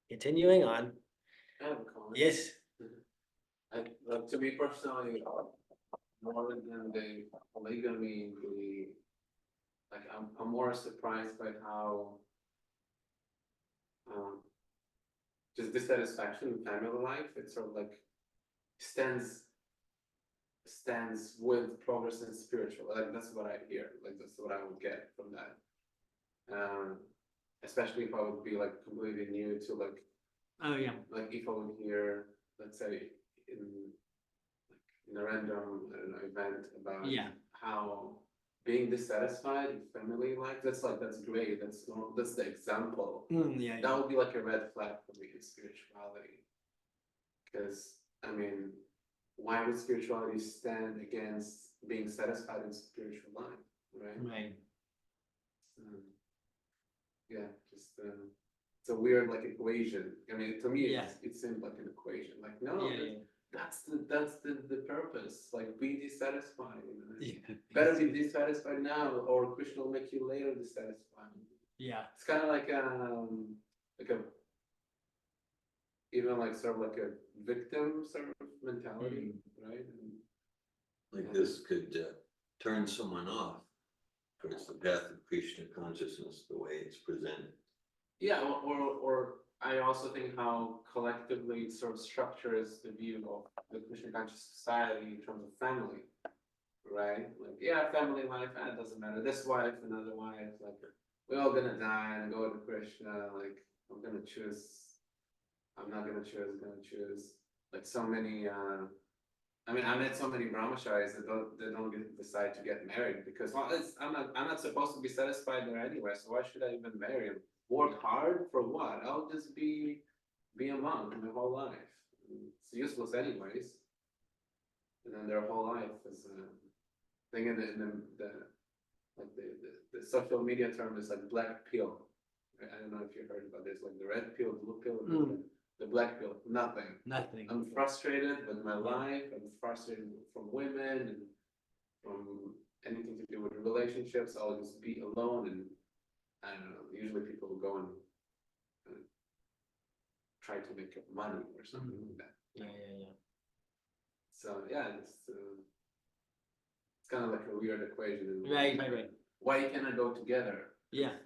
continuing on. I have a comment. Yes. Like, to me personally, more than the polygamy, like I'm more surprised by how just dissatisfaction in family life, it sort of like stands with progress in spiritual. Like that's what I hear. Like that's what I would get from that. Especially if I would be like completely new to like, Oh yeah. like if I would hear, let's say in a random, I don't know, event about Yeah. how being dissatisfied in family life, that's great. That's normal. That's the example. Yeah. That would be like a red flag for me in spirituality. Because I mean, why would spirituality stand against being satisfied in spiritual life, right? Right. Yeah, just it's a weird like equation. I mean, to me, Yeah. it seemed like an equation. Like, no, Yeah. that's the purpose. Like, be dissatisfied. Yeah. Better be dissatisfied now, or Krishna will make you later dissatisfied. Yeah. It's kind of like a even like sort of like a victim sort of mentality, right? Like this could turn someone off towards the path of Krishna consciousness, the way it's presented. Yeah, or I also think how collectively it sort of structures the view of the Krishna conscious society in terms of family, right? Like, yeah, family life, it doesn't matter. This wife, another wife, like, we're all gonna die and go to Krishna. Like, I'm gonna choose. I'm not gonna choose. Gonna choose. Like so many. I mean, I met so many brahmacharis that don't decide to get married because, well, I'm not supposed to be satisfied there anyway. So why should I even marry him? Work hard for what? I'll just be a monk my whole life. It's useless anyways. And then their whole life is thing in the like the social media term is like black pill, I don't know if you heard about this, like the red pill, blue pill, Mm. the black pill, nothing. Nothing. I'm frustrated with my life. I'm frustrated from women and from anything to do with relationships. I'll just be alone, and I don't know. Usually people will go and try to make money or something like that. Yeah. So yeah, it's kind of like a weird equation. And Right. why can't I go together? Yeah.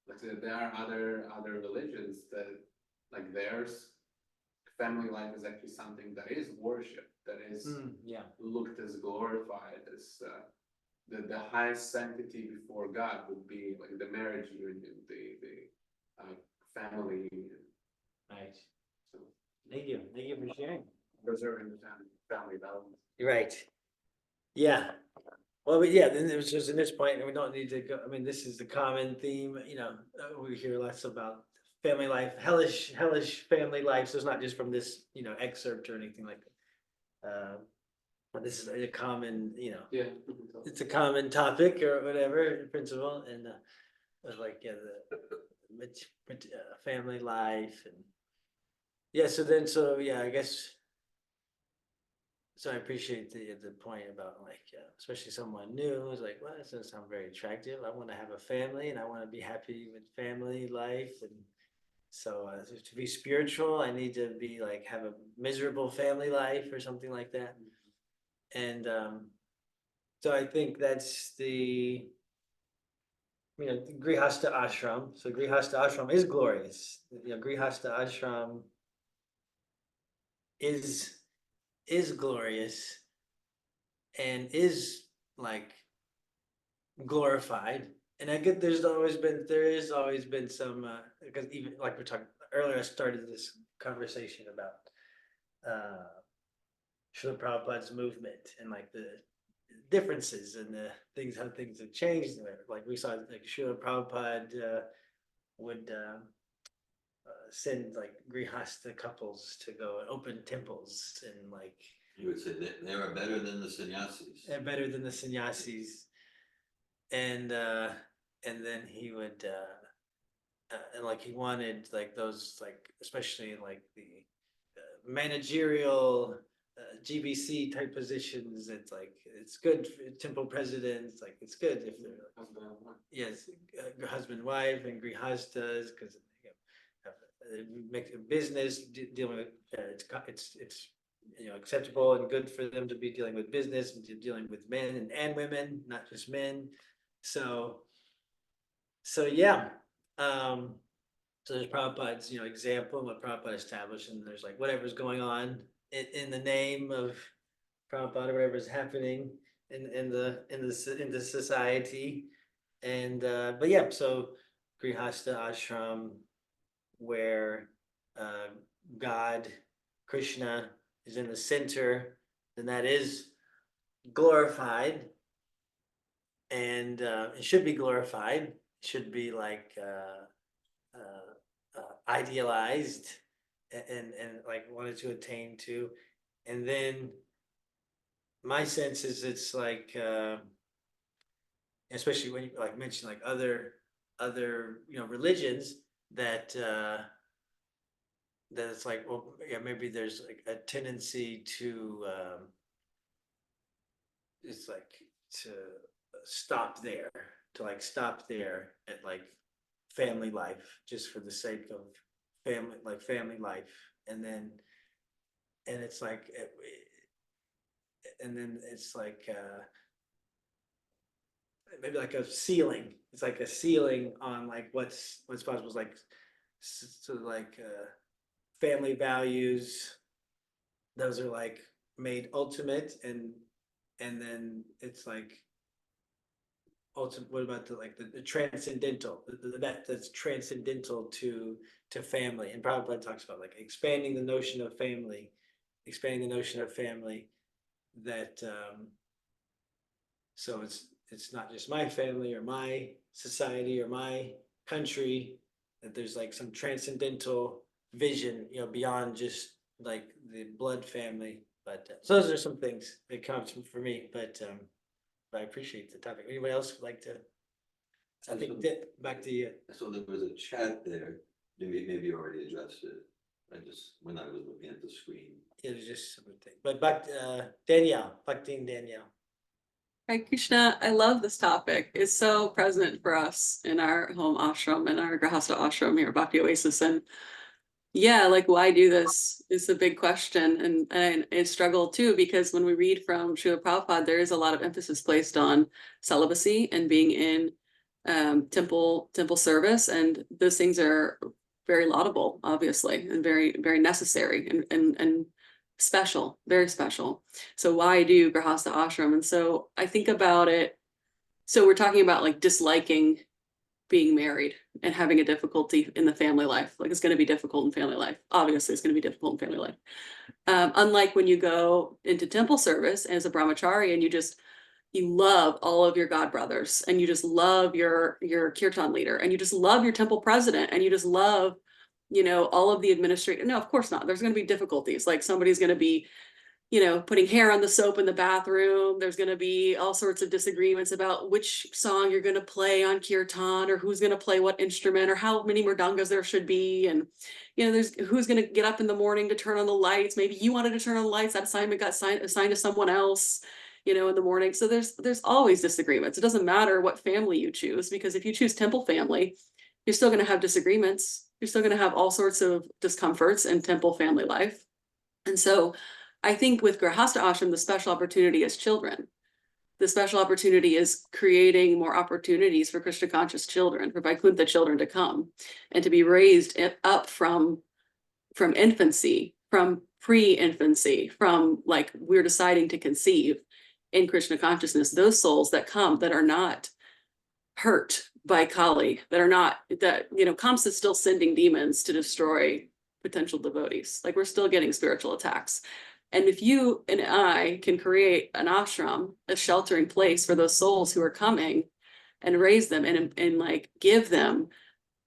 Like there are other religions that, like theirs, family life is actually something that is worshipped, that is Yeah. looked as glorified as the highest sanctity before God would be like the marriage union, the family union. Right. So Thank you. Thank you for sharing. preserving the family values. Right. Yeah. Well, but yeah, then it was just in this point, and we don't need to go, I mean, this is the common theme, we hear lots about family life, hellish family life, so it's not just from this, excerpt or anything like that. But this is a common, Yeah. it's a common topic or whatever, principle, and, it was like, yeah, family life and. Yeah, I guess. So I appreciate the point about like, especially someone new, is like, well, this doesn't sound very attractive. I want to have a family and I want to be happy with family life. And so to be spiritual, I need to be like, have a miserable family life or something like that. And so I think that's the Grihasta ashram. So Grihasta ashram is glorious. Grihasta ashram is glorious and is like glorified. And I get there is always been some because even like we're talking earlier, I started this conversation about Srila Prabhupada's movement and like the differences and the things, how things have changed. Like we saw like Srila Prabhupada would send like grihasta couples to go and open temples and like You would say that they are better than the sannyasis. they're better than the sannyasis. And then he would and like he wanted like those like especially in like the managerial GBC type positions. It's like it's good for temple presidents. Like it's good if they're yes, husband, wife, and grihastas because make a business dealing with it's acceptable and good for them to be dealing with business and dealing with men and women, not just men. So yeah. So there's Prabhupada's, example of what Prabhupada established, and there's like whatever's going on in the name of Prabhupada, whatever's happening in the society. And but yeah, so Grihasta ashram where God, Krishna is in the center, then that is glorified. And it should be glorified, it should be like idealized and like wanted to attain to. And then my sense is it's like especially when you like mention like other religions that that it's like, well, yeah, maybe there's like a tendency to it's like to stop there, stop there at like family life just for the sake of family life. And then and it's like and then it's like maybe like a ceiling. It's like a ceiling on like what's possible. It's like so like family values. Those are like made ultimate, and then it's like ultimate. What about the transcendental? That's transcendental to family. And Prabhupada talks about like expanding the notion of family, that so it's not just my family or my society or my country, that there's like some transcendental vision, beyond just like the blood family. But so those are some things that come for me. But I appreciate the topic. Anybody else would like to I think that, back to you. So there was a chat there, maybe you already addressed it. When I was looking at the screen. It was just something, but back, Danielle, back to Danielle. Hi, Krishna. I love this topic. It's so present for us in our home ashram and our Grahasta ashram here, Bhakti Oasis. And yeah, like, why do this is a big question. And I struggle too, because when we read from Srila Prabhupada, there is a lot of emphasis placed on celibacy and being in temple service. And those things are very laudable, obviously, and very, very necessary and special, very special. So why do Grahasta ashram? And so I think about it. So we're talking about like disliking being married and having a difficulty in the family life. Like, it's going to be difficult in family life. Obviously, it's going to be difficult in family life. Unlike when you go into temple service as a brahmachari and you love all of your god brothers, and you just love your kirtan leader, and you just love your temple president, and you just love, all of the administrative. No, of course not. There's going to be difficulties. Like, somebody's going to be, putting hair on the soap in the bathroom. There's going to be all sorts of disagreements about which song you're going to play on kirtan, or who's going to play what instrument, or how many murdangas there should be. And, there's who's going to get up in the morning to turn on the lights. Maybe you wanted to turn on the lights. That assignment got assigned to someone else, in the morning. So there's always disagreements. It doesn't matter what family you choose, because if you choose temple family, you're still going to have disagreements. You're still going to have all sorts of discomforts in temple family life. And so I think with Grahasta ashram, the special opportunity is children. The special opportunity is creating more opportunities for Krishna conscious children, for Vaikuntha children to come and to be raised up from infancy, from pre-infancy, from like we're deciding to conceive in Krishna consciousness. Those souls that come that are not hurt by Kali, Kamsa's still sending demons to destroy potential devotees. Like, we're still getting spiritual attacks. And if you and I can create an ashram, a sheltering place for those souls who are coming, and raise them and like give them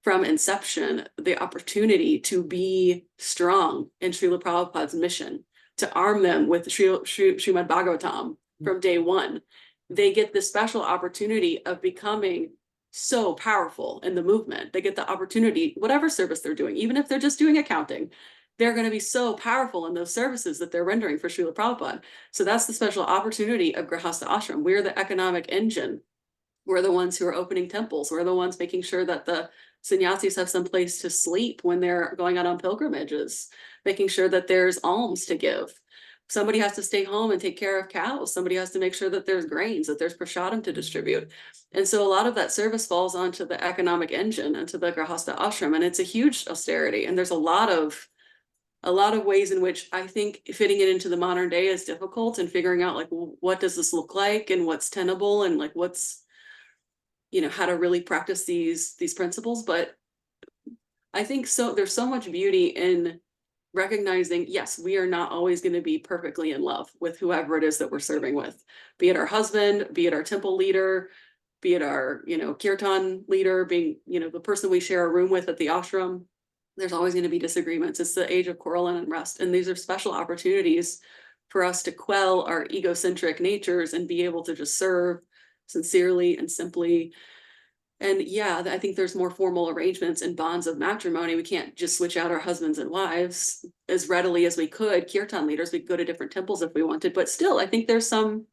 from inception the opportunity to be strong in Srila Prabhupada's mission, to arm them with Srimad Bhagavatam from day one, they get the special opportunity of becoming so powerful in the movement. They get the opportunity, whatever service they're doing, even if they're just doing accounting, they're going to be so powerful in those services that they're rendering for Srila Prabhupada. So that's the special opportunity of Grahasta ashram. We're the economic engine. We're the ones who are opening temples. We're the ones making sure that the sannyasis have some place to sleep when they're going out on pilgrimages, making sure that there's alms to give. Somebody has to stay home and take care of cows. Somebody has to make sure that there's grains, that there's prasadam to distribute. And so a lot of that service falls onto the economic engine, and to the Grahasta ashram. And it's a huge austerity. And there's a lot of ways in which I think fitting it into the modern day is difficult, and figuring out like, what does this look like, and what's tenable, and like what's, how to really practice these principles. But I think so there's so much beauty in recognizing, yes, we are not always going to be perfectly in love with whoever it is that we're serving with, be it our husband, be it our temple leader, be it our, kirtan leader, being, the person we share a room with at the ashram. There's always going to be disagreements. It's the age of quarrel and unrest. And these are special opportunities for us to quell our egocentric natures and be able to just serve sincerely and simply. And yeah, I think there's more formal arrangements and bonds of matrimony. We can't just switch out our husbands and wives as readily as we could. Kirtan leaders, we could go to different temples if we wanted, but still, I think there's some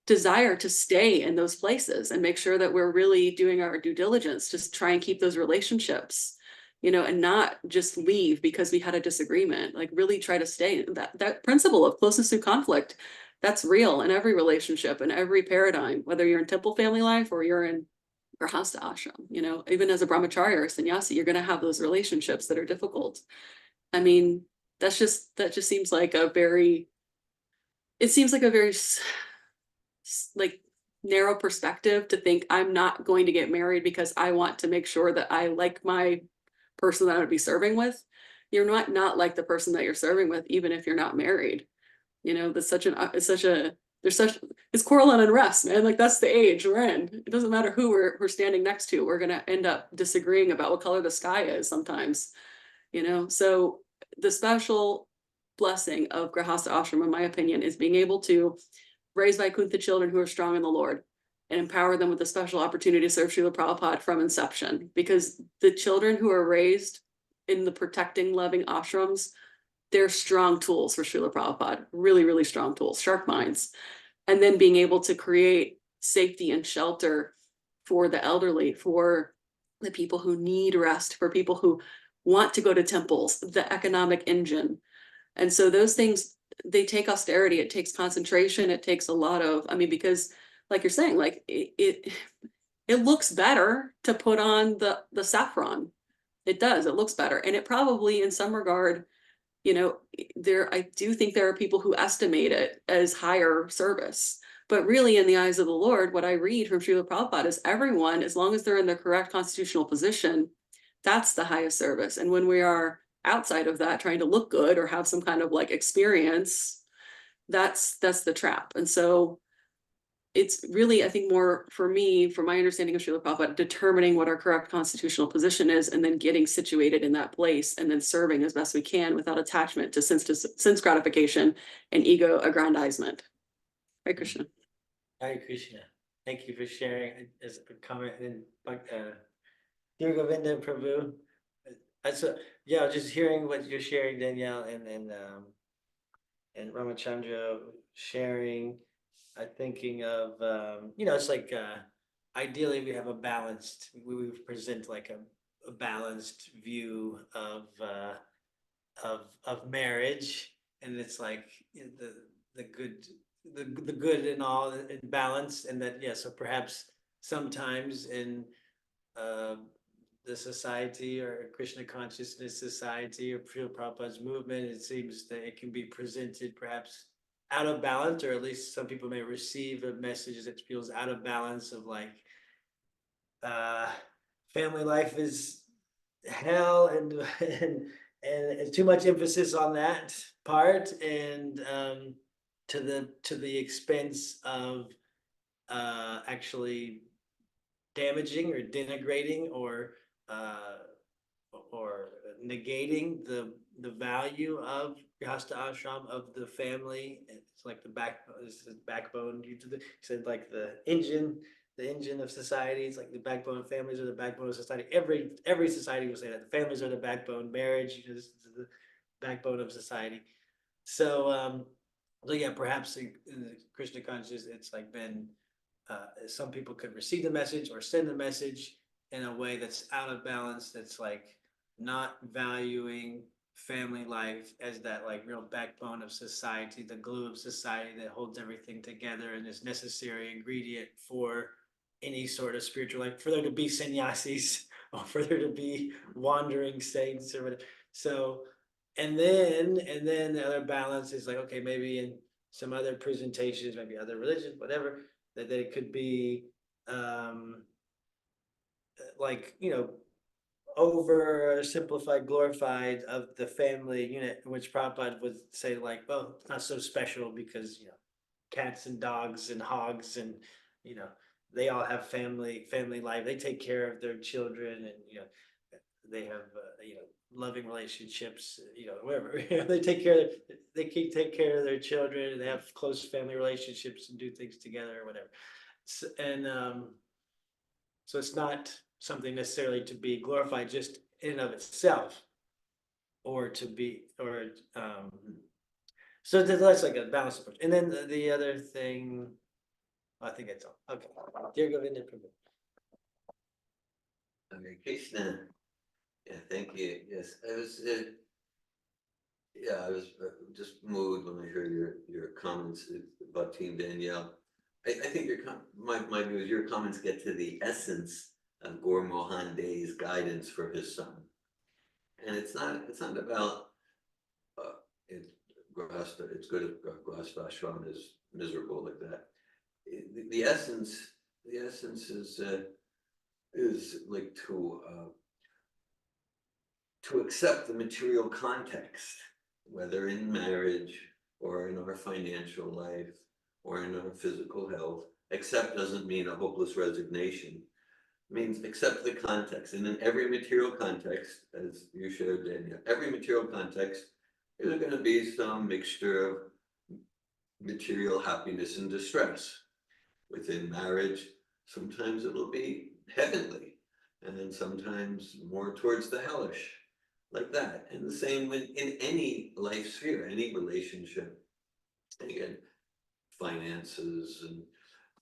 desire to stay in those places and make sure that we're really doing our due diligence, just try and keep those relationships, and not just leave because we had a disagreement. Like, really try to stay. That principle of closeness through conflict, that's real in every relationship, in every paradigm, whether you're in temple family life or you're in Grahasta ashram. Even as a brahmacharya or a sannyasi, you're going to have those relationships that are difficult. I mean, that just seems like a very like narrow perspective to think I'm not going to get married because I want to make sure that I like my person that I would be serving with. You're not like the person that you're serving with, even if you're not married. It's quarrel and unrest, man. Like, that's the age we're in. It doesn't matter who we're standing next to. We're going to end up disagreeing about what color the sky is sometimes, So the special blessing of Grahasta ashram, in my opinion, is being able to raise Vaikuntha children who are strong in the Lord, and empower them with a special opportunity to serve Srila Prabhupada from inception. Because the children who are raised in the protecting, loving ashrams, they're strong tools for Srila Prabhupada, really, really strong tools, sharp minds. And then being able to create safety and shelter for the elderly, for the people who need rest, for people who want to go to temples, the economic engine. And so those things, they take austerity, it takes concentration, it takes a lot of, I mean, because like you're saying, like it looks better to put on the saffron. It does, it looks better. And it probably in some regard, you know, I do think there are people who estimate it as higher service. But really, in the eyes of the Lord, what I read from Srila Prabhupada is everyone, as long as they're in the correct constitutional position, that's the highest service. And when we are outside of that, trying to look good or have some kind of like experience, that's the trap. And so it's really, I think, more for me, from my understanding of Srila Prabhupada, determining what our correct constitutional position is and then getting situated in that place and then serving as best we can without attachment to sense gratification and ego aggrandizement. Hare Krishna. Hare Krishna. Thank you for sharing as a comment in Dear Govinda Prabhu. Yeah, just hearing what you're sharing, Danielle, and Ramachandra sharing. I'm thinking of it's like ideally we have a balanced, we present like a balanced view of marriage, and it's like the good the good and all in balance, and that so perhaps sometimes in uh, the society or Krishna consciousness society or Srila Prabhupada's movement, it seems that it can be presented perhaps out of balance, or at least some people may receive a message that feels out of balance of like uh, family life is hell, and too much emphasis on that part, and to the expense of actually damaging or denigrating uh, or negating the value of Grihastha ashram, of the family. It's like the backbone. You said like the engine of society. It's like the backbone of families are the backbone of society. Every society will say that the families are the backbone. Marriage is the backbone of society. So so yeah, perhaps in the Krishna consciousness, it's like been some people could receive the message or send the message in a way that's out of balance, that's like not valuing family life as that like real backbone of society, the glue of society that holds everything together and is necessary ingredient for any sort of spiritual life, for there to be sannyasis or for there to be wandering saints or whatever. So and then the other balance is like, okay, maybe in some other presentations, maybe other religions, whatever, that they could be like, over simplified, glorified of the family unit, which Prabhupada would say like, well, it's not so special because cats and dogs and hogs and you know they all have family life. They take care of their children, and they have loving relationships, whatever. They take care of their children, and they have close family relationships and do things together or whatever. So it's not something necessarily to be glorified just in and of itself, or to be, or so that's like a balanced approach. And then the other thing, I think that's all. Okay, dear Govinda Prabhu. Hare Krishna. Yeah, thank you. Yes, I was just moved when I heard your comments about Team Danielle. I think my view is your comments get to the essence of Gaur Mohan Day's guidance for his son, and it's not about it's Grahastha. It's good if Grahastha ashram is miserable like that. The essence is like to accept the material context, whether in marriage or in our financial life or in our physical health. Accept doesn't mean a hopeless resignation. It means accept the context. And in every material context, as you shared, Daniel, every material context, there's going to be some mixture of material happiness and distress. Within marriage, sometimes it'll be heavenly, and then sometimes more towards the hellish, like that. And the same in any life sphere, any relationship. Again, finances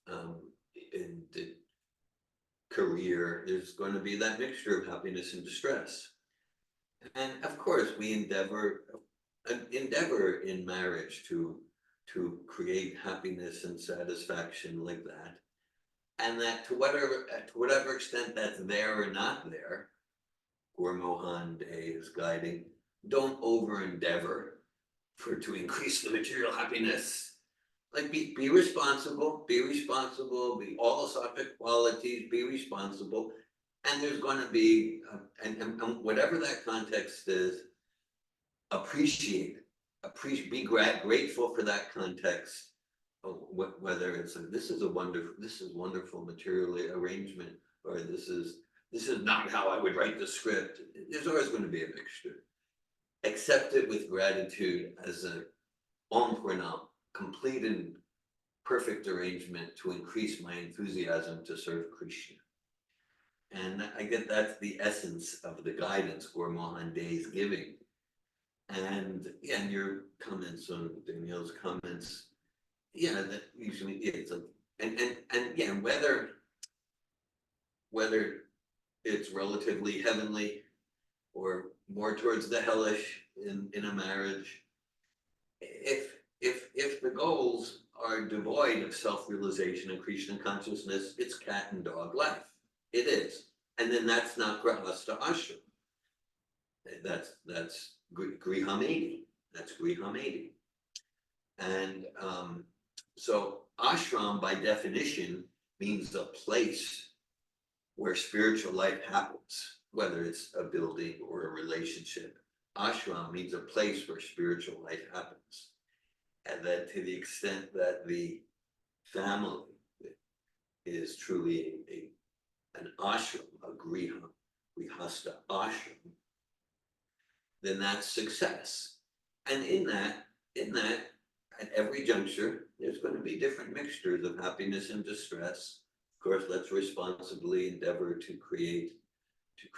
and the career, there's going to be that mixture of happiness and distress. And of course, we endeavor in marriage to create happiness and satisfaction like that. And that to whatever extent that's there or not there, Gurmohan Day is guiding, don't over endeavor to increase the material happiness. Like be responsible, be all Sattvic qualities, be responsible. And there's going to be, and whatever that context is, appreciate it. Be grateful for that context. Whether it's like, this is wonderful material arrangement, or this is not how I would write the script. There's always going to be a mixture. Accept it with gratitude as a Om Purnam, complete and perfect arrangement to increase my enthusiasm to serve Krishna. And I get that's the essence of the guidance Gurmohan Day is giving. And yeah, and your comments on Danielle's comments, yeah, that usually it's like, and yeah, whether it's relatively heavenly or more towards the hellish in a marriage, if the goals are devoid of self-realization and Krishna consciousness, it's cat and dog life. It is. And then that's not grahastha ashram. That's grihamedi. That's grihamedi. And so ashram by definition means a place where spiritual life happens, whether it's a building or a relationship. Ashram means a place where spiritual life happens. And that to the extent that the family is truly an ashram, a grihastha ashram, then that's success. And in that, at every juncture, there's going to be different mixtures of happiness and distress. Of course, let's responsibly endeavor to create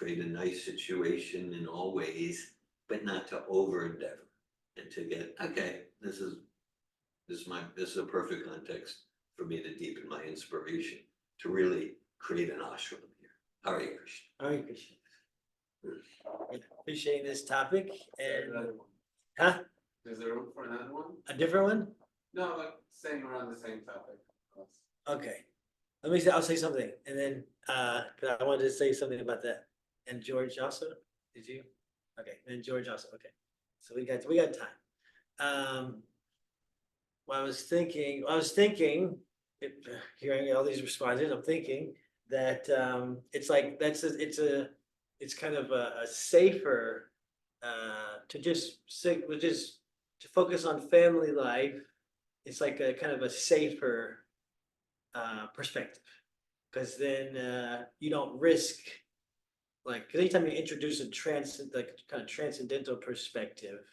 a nice situation in all ways, but not to over endeavor and to get, okay, this is a perfect context for me to deepen my inspiration to really create an ashram here. Hare Krishna. Hare Krishna. Yeah, appreciating this topic and, Another one. huh, Is there room for another one? a different one? No, like same around the same topic. Okay, I'll say something and then, cause I wanted to say something about that. And George also, did you? Okay, and George also, okay. So we got time. Well, I was thinking, hearing all these responses, I'm thinking that, it's like, it's kind of a safer, to focus on family life. It's like a kind of a safer, perspective. Cause then, you don't risk, like, cause anytime you introduce like kind of transcendental perspective,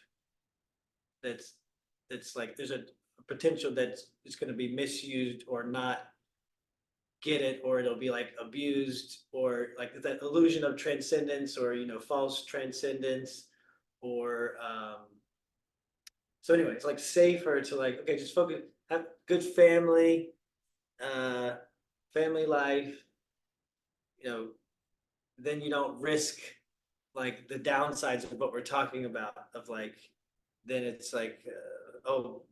that's like, there's a potential that it's gonna be misused or not get it, or it'll be like abused, or like that illusion of transcendence, or false transcendence, or so anyway, it's like safer to like, okay, just focus, have good family life, then you don't risk like the downsides of what we're talking about, of like, then it's like, oh,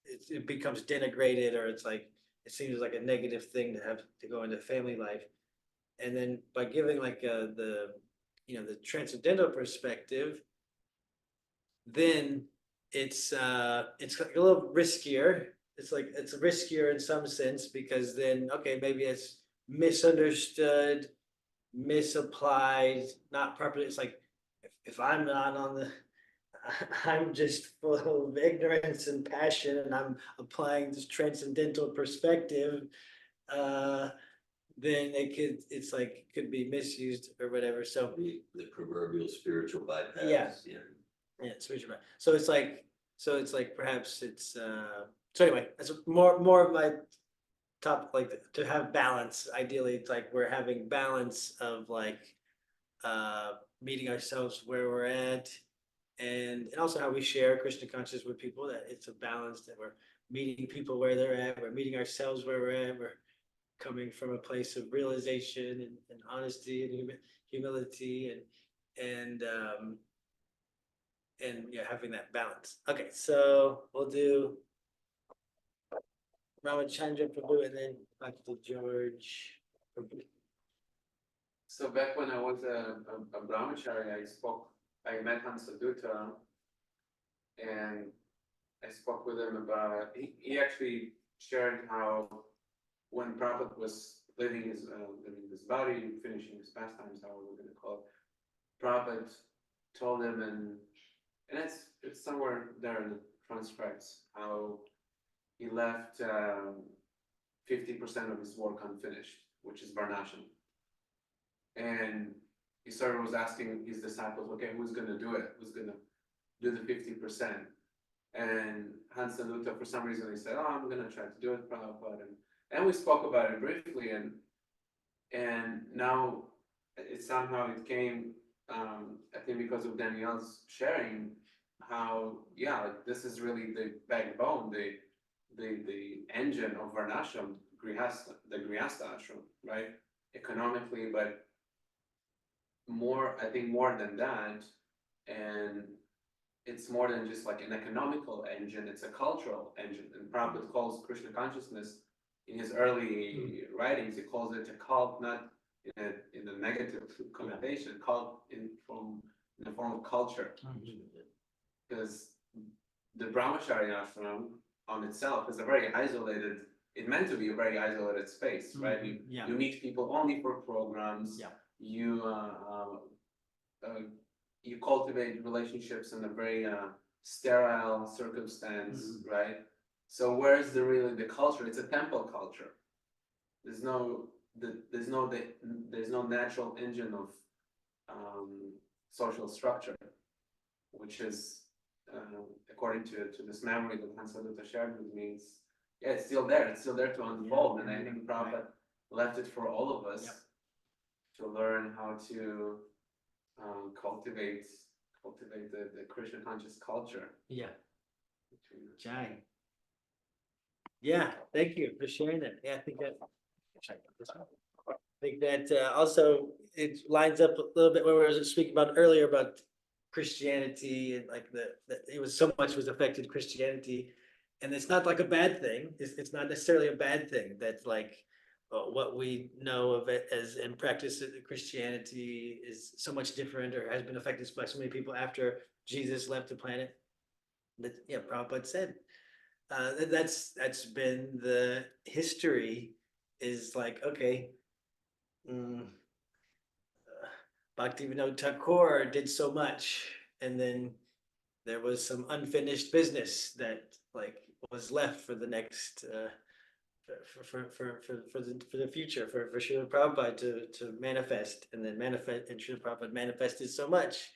it becomes denigrated, or it's like, it seems like a negative thing to have to go into family life. And then by giving like the transcendental perspective, then it's like a little riskier. It's riskier in some sense, because then, okay, maybe it's misunderstood, misapplied, not properly. It's like, if I'm not on the, I'm just full of ignorance and passion, and I'm applying this transcendental perspective, then it could be misused or whatever. So The proverbial spiritual bypass. Yeah. Spiritual. So it's like perhaps it's so anyway, that's more of my top, like to have balance, ideally, it's like we're having balance of like meeting ourselves where we're at, and also how we share Krishna consciousness with people, that it's a balance, that we're meeting people where they're at, we're meeting ourselves where we're at, we're coming from a place of realization and honesty and humility and yeah, having that balance. Okay, so we'll do Ramachandra Prabhu and then back to George Prabhu. So back when I was a brahmachari, I met Hansadutta, and I spoke with him about, he actually shared how when Prabhupada was living his body, finishing his pastimes, however we're gonna call it, Prabhupada told him, and it's somewhere there in the transcripts, how he left 50% of his work unfinished, which is Varnashram. And he sort of was asking his disciples, okay, who's gonna do it? Who's gonna do the 50%? And Hansadutta, for some reason, he said, oh, I'm gonna try to do it, Prabhupada. And we spoke about it briefly, and now it somehow it came, I think because of Danielle's sharing, how, yeah, like this is really the backbone, the engine of Varnashram, the Grihastha ashram, right? Economically, but more, I think more than that, and it's more than just like an economical engine, it's a cultural engine. And Prabhupada calls Krishna consciousness in his early writings, he calls it a cult, not in a negative connotation, cult in the form of culture. Because the Brahmachari ashram on itself is a very isolated, it meant to be a very isolated space, right? You meet people only for programs. Yeah. You cultivate relationships in a very sterile circumstance, right? So where's the culture? It's a temple culture. There's no natural engine of social structure, which is according to this memory that Hansadutta shared with me. It's still there. It's still there to unfold, and I think Prabhupada left it for all of us to learn how to cultivate the Krishna conscious culture. Yeah. Jai. Yeah, thank you for sharing that. Yeah, I think that. I think that also it lines up a little bit what we were speaking about earlier about Christianity and like it was so much was affected Christianity, and it's not like a bad thing. It's not necessarily a bad thing that like what we know of it as and practice of Christianity is so much different or has been affected by so many people after Jesus left the planet. That yeah, Prabhupada said that's been the history. Is like okay. Bhaktivinoda Thakur did so much, and then there was some unfinished business that like was left for the next for the future for Srila Prabhupada to manifest, and then manifest, and Srila Prabhupada manifested so much,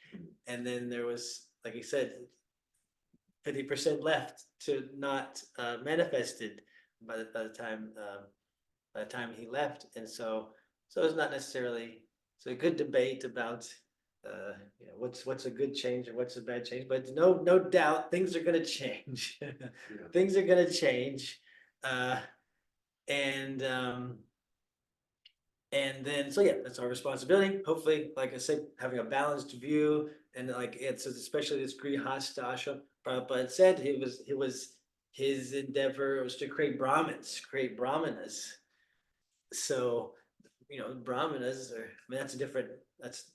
and then there was, like he said, 50% left to not manifested by the time he left, and so it's not necessarily. It's a good debate about what's a good change and what's a bad change, but no doubt things are going to change. Things are going to change, and then so yeah, that's our responsibility. Hopefully, like I said, having a balanced view, and like it's especially this Grihastha ashram. Prabhupada said his endeavor was to create brahmanas. So brahmanas are, I mean, that's a different, that's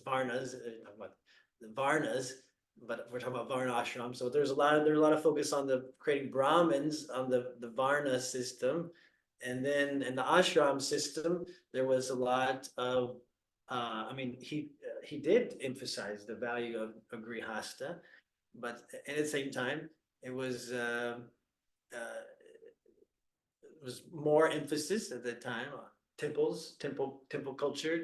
varnas, about the varnas, but we're talking about varna ashram. So there's a lot of focus on the creating brahmins on the varna system, and then in the ashram system there was a lot of I mean he did emphasize the value of grihastha, but at the same time it was more emphasis at the time on temples, temple culture,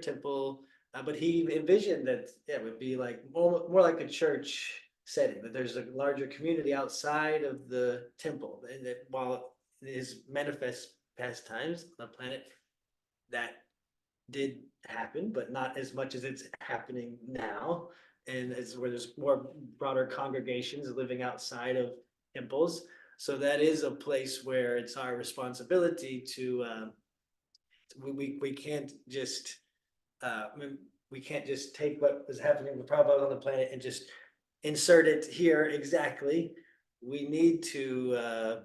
but he envisioned that it would be like more like a church setting, that there's a larger community outside of the temple, and that while his manifest past times on the planet, that did happen, but not as much as it's happening now. And it's where there's more broader congregations living outside of temples. So that is a place where it's our responsibility to, we can't just, we can't just take what was happening with Prabhupada on the planet and just insert it here exactly. We need to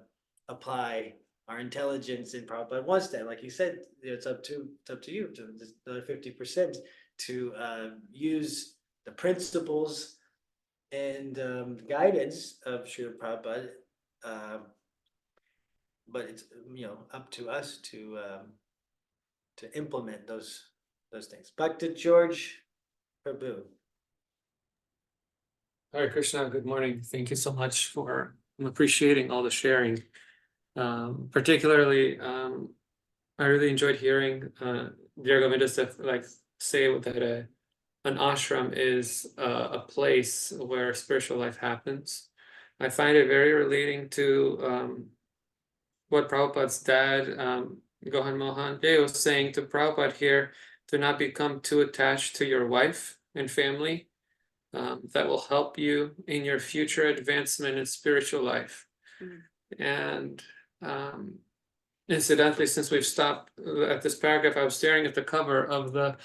apply our intelligence, and Prabhupada wants that. Like you said, it's up to you, to the 50%, to use the principles and guidance of Srila Prabhupada. But it's, up to us to implement those things. Back to George Prabhu. Hare Krishna, good morning. Thank you so much for appreciating all the sharing. Particularly, I really enjoyed hearing dear Govinda say that an ashram is a place where spiritual life happens. I find it very relating to what Prabhupada's dad, Gohan Mohan Dey, was saying to Prabhupada here, to not become too attached to your wife and family. That will help you in your future advancement in spiritual life. And incidentally, since we've stopped at this paragraph, I was staring at the cover of the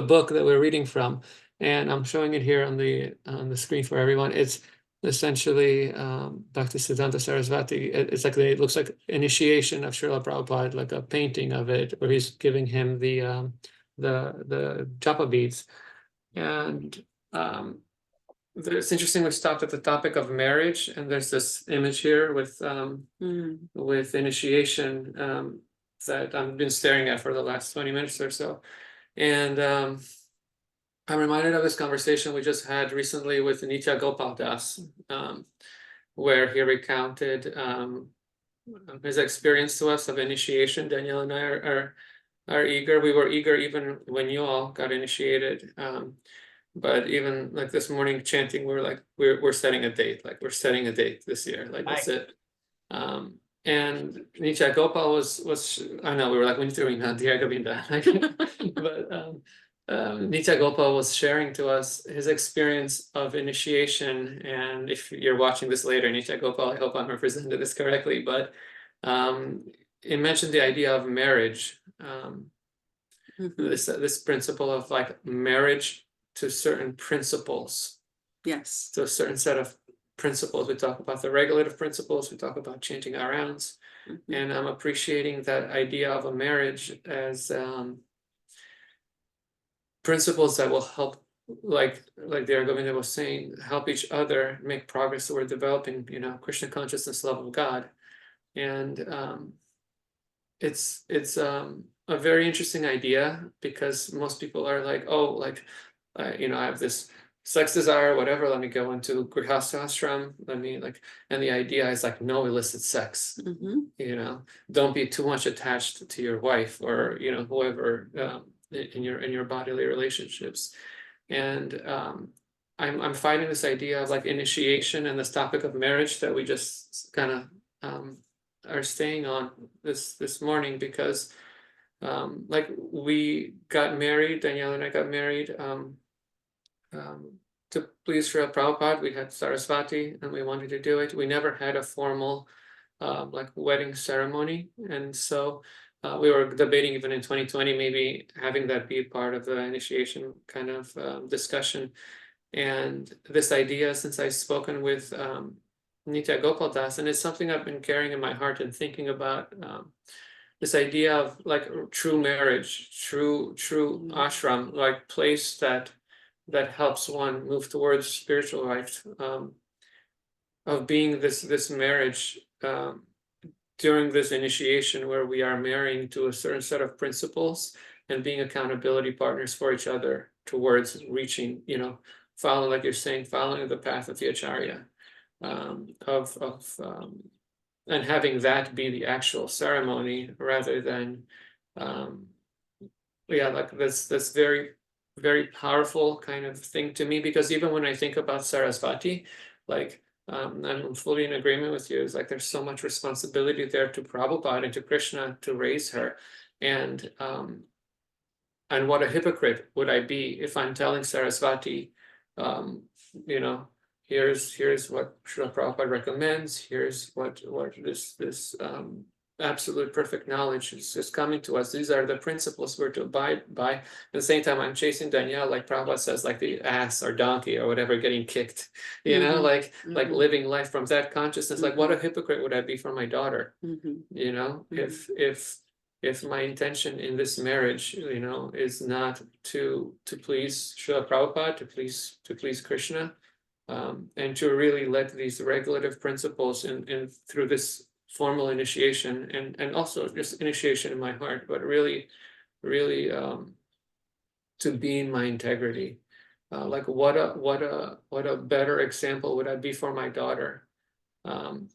book that we're reading from, and I'm showing it here on the screen for everyone. It's essentially Bhakti Siddhanta Sarasvati. It's like it looks like initiation of Srila Prabhupada, like a painting of it, where he's giving him the japa beads. And it's interesting, we stopped at the topic of marriage, and there's this image here with initiation that I've been staring at for the last 20 minutes or so. And I'm reminded of this conversation we just had recently with Nitya Gopal Das, where he recounted his experience to us of initiation. Danielle and I are eager. We were eager even when you all got initiated. But even like this morning chanting, we're setting a date, we're setting a date this year, that's it. And Nitya Gopal was I know we were like, we need to ring Dear Govinda. But Nitya Gopal was sharing to us his experience of initiation. And if you're watching this later, Nitya Gopal, I hope I'm represented this correctly, but it mentioned the idea of marriage, this principle of marriage to certain principles. Yes. To a certain set of principles. We talk about the regulative principles, we talk about chanting our rounds, and I'm appreciating that idea of a marriage as principles that will help, like Dear Govinda was saying, help each other make progress toward developing, Krishna consciousness, love of God. And it's a very interesting idea, because most people are like, oh, I have this sex desire, whatever, let me go into Grihastha ashram, and the idea is no illicit sex. Don't be too much attached to your wife or whoever in your bodily relationships. And I'm finding this idea of initiation and this topic of marriage that we just kind of are staying on this morning, because we got married, Danielle and I got married to please Srila Prabhupada. We had Sarasvati and we wanted to do it. We never had a formal wedding ceremony, and so we were debating even in 2020 maybe having that be part of the initiation kind of discussion. And this idea, since I've spoken with Nitya Gopal Das, and it's something I've been carrying in my heart and thinking about, this idea of true marriage, true ashram, place that helps one move towards spiritual life, of being this marriage during this initiation, where we are marrying to a certain set of principles and being accountability partners for each other towards reaching, following, like you're saying, following the path of the Acharya, and having that be the actual ceremony, rather than that's very, very powerful kind of thing to me, because even when I think about Sarasvati, I'm fully in agreement with you. It's like there's so much responsibility there to Prabhupada and to Krishna to raise her. And what a hypocrite would I be if I'm telling Saraswati, um, you know, here's what Srila Prabhupada recommends, here's what this absolute perfect knowledge is coming to us. These are the principles we're to abide by. At the same time, I'm chasing Danielle, like Prabhupada says, like the ass or donkey or whatever, getting kicked, you know, Mhm, like mhm. living life from that consciousness. Like, what a hypocrite would I be for my daughter, Mhm. you know, if my intention in this marriage, you know, is not to please Srila Prabhupada, to please Krishna, and to really let these regulative principles and through this formal initiation and also just initiation in my heart, but really to be in my integrity. Like what a better example would I be for my daughter,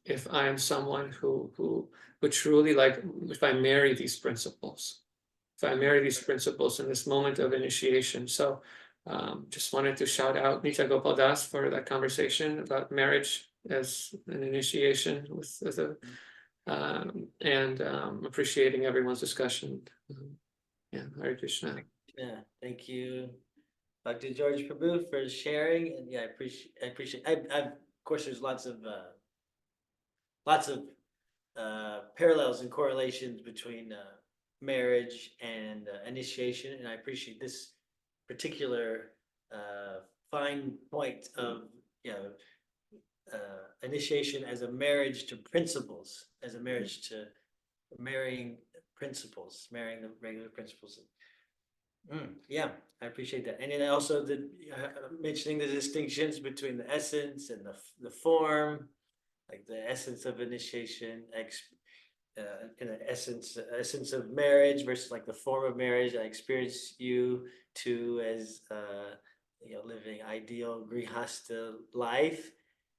if I am someone who truly, like, if I marry these principles, in this moment of initiation. So just wanted to shout out Nita Gopal Das for that conversation about marriage as an initiation with a and appreciating everyone's discussion. Yeah, Hare Krishna. Yeah, thank you, Dr. George Prabhu, for sharing, and yeah, I appreciate, of course, there's lots of parallels and correlations between marriage and initiation, and I appreciate this particular fine point of, you know, initiation as a marriage to principles, as a marriage to marrying principles, marrying the regular principles. Yeah, I appreciate that. And then also the mentioning the distinctions between the essence and the form, like the essence of initiation, in the essence of marriage versus like the form of marriage. I experience you too as you know, living ideal grihasta life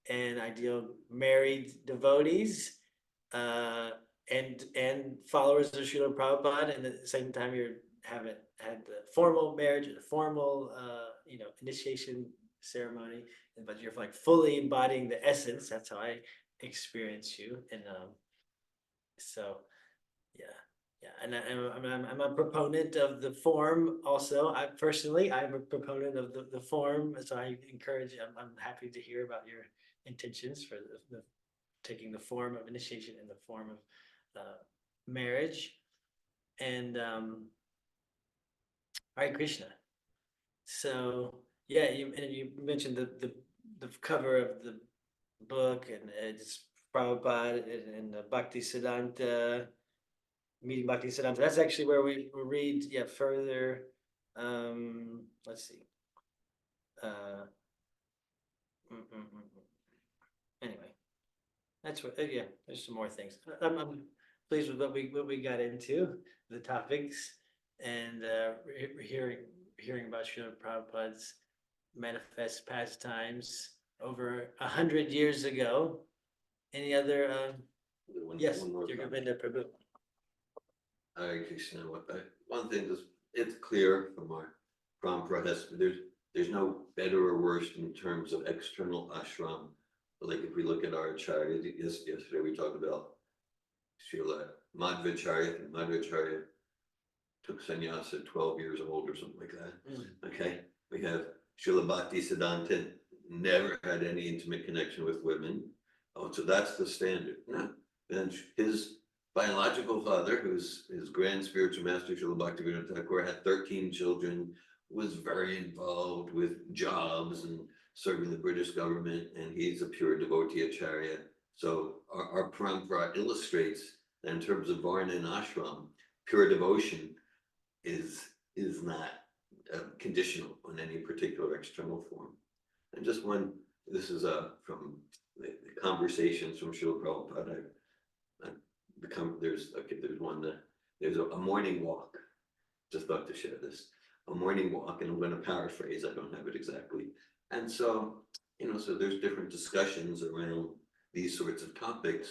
and ideal married devotees, uh, and followers of Srila Prabhupada, and at the same time you're haven't had the formal marriage and the formal you know, initiation ceremony, but you're like fully embodying the essence. That's how I experience you, and so yeah, yeah, and I'm a proponent of the form also. I'm a proponent of the form, so I encourage. I'm happy to hear about your intentions for the taking the form of initiation in the form of marriage, and Hare Krishna. So yeah, you mentioned the cover of the book, and it's Prabhupada and Bhakti Siddhanta, meeting Bhakti Siddhanta. That's actually where we read, yeah, further. Let's see. Uh, Anyway, that's what. Yeah, there's some more things. I'm pleased with what we got into the topics, and hearing about Srila Prabhupada's manifest pastimes over 100 years ago. Any other? Yes, One more you're comment. Govinda Prabhu. Hare Krishna. One thing is, it's clear from our Parampara, there's no better or worse in terms of external ashram. Like if we look at our acharya, yesterday we talked about Srila Madhvacharya, and Madhvacharya took sannyas at 12 years old or something like that. Okay, we have Srila Bhakti Siddhanta, never had any intimate connection with women. Oh, so that's the standard. No. And his biological father, who's his grand spiritual master, Srila Bhaktivinoda Thakur, had 13 children, was very involved with jobs and serving the British government, and he's a pure devotee acharya. So our parampara illustrates that in terms of varna and ashram, pure devotion is not conditional on any particular external form. And just one, this is from the conversations from Srila Prabhupada. There's one that there's a morning walk. Just thought to share this. A morning walk, and I'm going to paraphrase. I don't have it exactly. And so, so there's different discussions around these sorts of topics,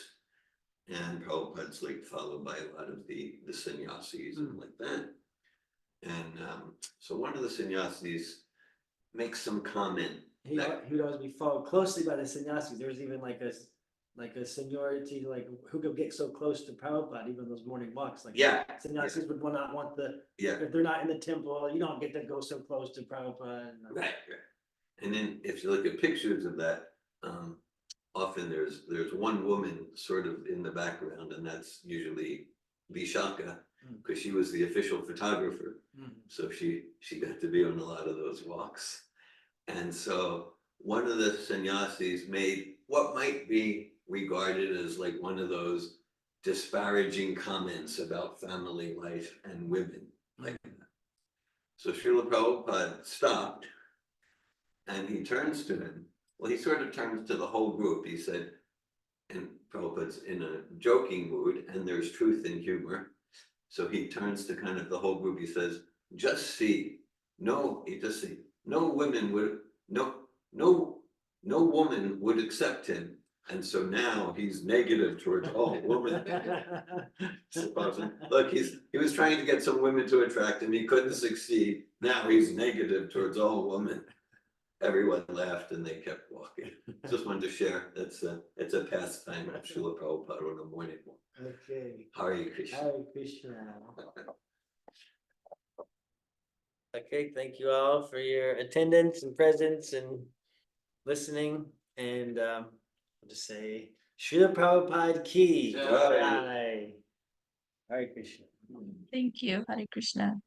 and Prabhupada's like followed by a lot of the sannyasis and like that. And so one of the sannyasis makes some comment He would always be followed closely by the sannyasis. There was even like a seniority, like who could get so close to Prabhupada, even those morning walks, like. Yeah, Sannyasis would not want yeah, if they're not in the temple, you don't get to go so close to Prabhupada. right, right. And then if you look at pictures of that, often there's one woman sort of in the background, and that's usually Vishaka, because she was the official photographer. So she got to be on a lot of those walks. And so one of the sannyasis made what might be regarded as like one of those disparaging comments about family life and women, like that. So Srila Prabhupada stopped and he turns to him. Well, he sort of turns to the whole group. He said, and Prabhupada's in a joking mood, and there's truth in humor. So he turns to kind of the whole group. He says, just see, no women would, no woman would accept him. And so now he's negative towards all women. Look, he was trying to get some women to attract him. He couldn't succeed. Now he's negative towards all women. Everyone laughed and they kept walking. Just wanted to share. It's a pastime of Srila Prabhupada on a morning walk. Okay. Hare Krishna. Hare Krishna. Okay, thank you all for your attendance and presence and listening. And I'll just say, Srila Prabhupada ki Jai. jai. Hare Krishna. Thank you. Hare Krishna.